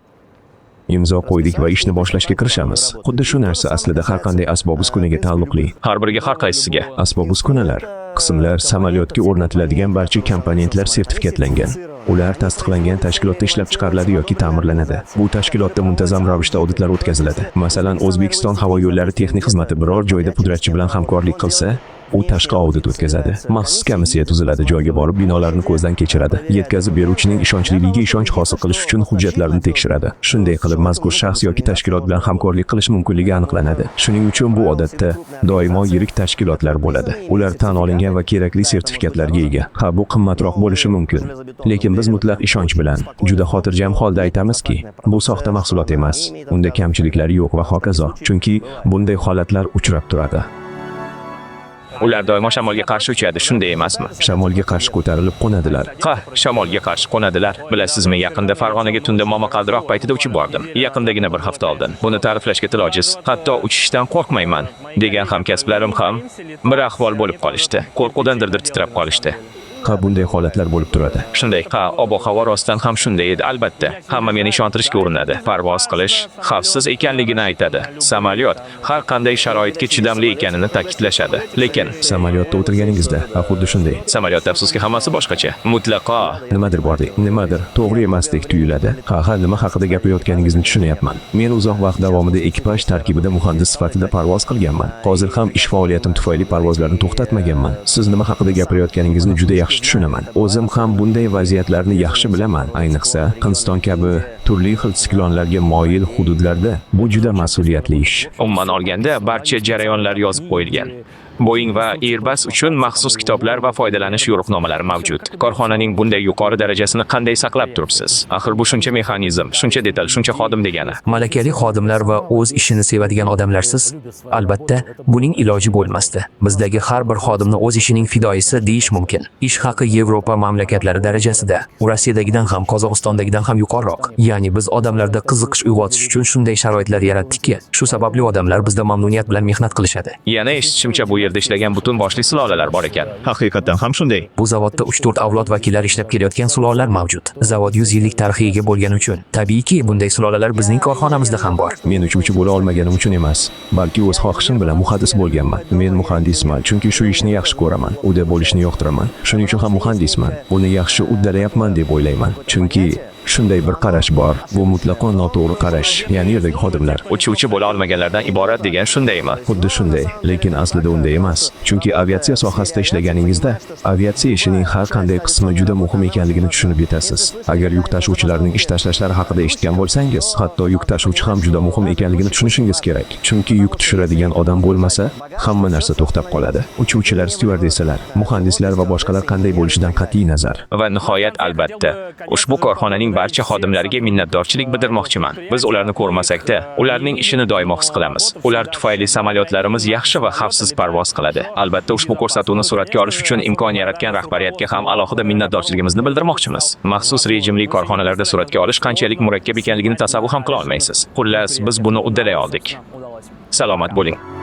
S2: Imzo qo'ydik va ishni boshlashga kirishamiz. Xuddi shu narsa aslida har qanday asbob-uskunaga taalluqli.
S1: Har biriga har qaysisiga.
S2: Asbob-uskunalar, qismlar, samolyotga o'rnatiladigan barcha komponentlar sertifikatlangan. Ular tasdiqlangan tashkilotda ishlab chiqariladi yoki ta'mirlanadi. Bu tashkilotda muntazam ravishda auditlar o'tkaziladi. Masalan, O'zbekiston havo yo'llari texnik xizmati biror joyda pudratchi bilan hamkorlik qilsa, u tashqi audit o'tkazadi. Maxsus komissiya tuziladi, joyga borib binolarni ko'zdan kechiradi. Yetkazib beruvchining ishonchligiga ishonch hosil qilish uchun hujjatlarni tekshiradi. Shunday qilib mazkur shaxs yoki tashkilot bilan hamkorlik qilish mumkinligi aniqlanadi. Shuning uchun bu odatda doimo yirik tashkilotlar bo'ladi. Ular tan olingan va kerakli sertifikatlarga ega. Ha, bu qimmatroq bo'lishi mumkin, lekin biz mutlaq ishonch bilan, juda xotirjam holda aytamizki, bu soxta mahsulot emas. Unda kamchiliklar yo'q va hokazo. Chunki bunday holatlar uchrab turadi.
S1: Ular doimo shamolga qarshi uchadi, shunday emasmi?
S2: Shamolga qarshi ko'tarilib qo'nadilar.
S1: Ha, shamolga qarshi qo'nadilar. Bilasizmi, yaqinda Farg'onaga tunda momaqaldiroq paytida uchib bordim. Yaqindagina bir hafta oldin. Buni ta'riflashga til ojiz. Hatto uchishdan qo'rqmayman degan hamkasblarim ham bir ahvol bo'lib qolishdi. Qo'rquvdan dirdir titrab qolishdi.
S2: Ha, bunday holatlar bo'lib turadi.
S1: Shunday, ha, ob-havo rostdan ham shunday edi, albatta. Hamma meni ishontirishga urinadi. Parvoz qilish xavfsiz ekanligini aytadi. Samolyot har qanday sharoitga chidamli ekanini ta'kidlashadi. Lekin
S2: Samolyotda o'tirganingizda, ha, xuddi shunday.
S1: samolyotda afsuski hammasi boshqacha. Mutlaqo
S2: Nimadir bordek, nimadir to'g'ri emasdek tuyuladi. Ha, nima haqida gapirayotganingizni tushunyapman. Men uzoq vaqt davomida ekipaj tarkibida muhandis sifatida parvoz qilganman. Hozir ham ish faoliyatim tufayli parvozlarni to'xtatmaganman. Siz nima haqida gapirayotganingizni juda yaxshi tushunaman. O'zim ham bunday vaziyatlarni yaxshi bilaman. Ayniqsa, Hindiston kabi turli xil siklonlarga moyil hududlarda bu juda mas'uliyatli ish.
S1: umuman olganda barcha jarayonlar yozib qo'yilgan. Boeing va Airbus uchun maxsus kitoblar va foydalanish yo'riqnomalari mavjud. Korxonaning bunday yuqori darajasini qanday saqlab turibsiz? Axir bu shuncha mexanizm, shuncha detal, shuncha xodim degani.
S4: Malakali xodimlar va o'z ishini sevadigan odamlarsiz, albatta, buning iloji bo'lmasdi. Bizdagi har bir xodimni o'z ishining fidoyisi deyish mumkin. Ish haqi Yevropa mamlakatlari darajasida, Rossiyadagidan ham, Qozog'istondagidan ham yuqoriroq. Ya'ni biz odamlarda qiziqish uyg'otish uchun shunday sharoitlar yaratdikki, shu sababli odamlar bizda mamnuniyat bilan mehnat qilishadi.
S1: Yana eshitishimcha bu yerda ishlagan butun boshli sulolalar bor ekan.
S3: Haqiqatan ham shunday.
S4: Bu zavodda 3-4 avlod vakillari ishlab kelayotgan sulolalar mavjud. Zavod 100 yillik tarixga ega bo'lgani uchun, tabiiyki, bunday sulolalar bizning korxonamizda ham bor.
S2: Men uchuvchi bo'la olmaganim uchun emas, balki o'z xohishim bilan muhandis bo'lganman. Men muhandisman, chunki shu ishni yaxshi ko'raman, uda bo'lishni yoqtiraman. Shuning uchun ham muhandisman. Buni yaxshi uddalayapman deb o'ylayman. Chunki Shunday bir qarash bor. Bu mutlaqo noto'g'ri qarash. Ya'ni yerdagi xodimlar
S1: Uchuvchi bo'la olmaganlardan iborat degan shundaymi?
S2: xuddi shunday, lekin aslida unday emas. Chunki aviatsiya sohasida ishlaganingizda, aviatsiya ishining har qanday qismi juda muhim ekanligini tushunib yetasiz. Agar yuk tashuvchilarning ish tashlashlari haqida eshitgan bo'lsangiz, hatto yuk tashuvchi ham juda muhim ekanligini tushunishingiz kerak. Chunki yuk tushiradigan odam bo'lmasa, hamma narsa to'xtab qoladi. Uchuvchilar, styuardesalar, muhandislar va boshqalar qanday bo'lishidan qat'iy nazar.
S1: Va nihoyat albatta, ushbu korxonaning barcha xodimlariga minnatdorchilik bildirmoqchiman. Biz ularni ko'rmasakda, ularning ishini doimo his qilamiz. Ular tufayli samolyotlarimiz yaxshi va xavfsiz parvoz qiladi. Albatta, ushbu ko'rsatuvni suratga olish uchun imkon yaratgan rahbariyatga ham alohida minnatdorchiligimizni bildirmoqchimiz. Maxsus rejimli korxonalarda suratga olish qanchalik murakkab ekanligini tasavvur ham qila olmaysiz. Xullas, biz buni uddalay oldik. Salomat bo'ling.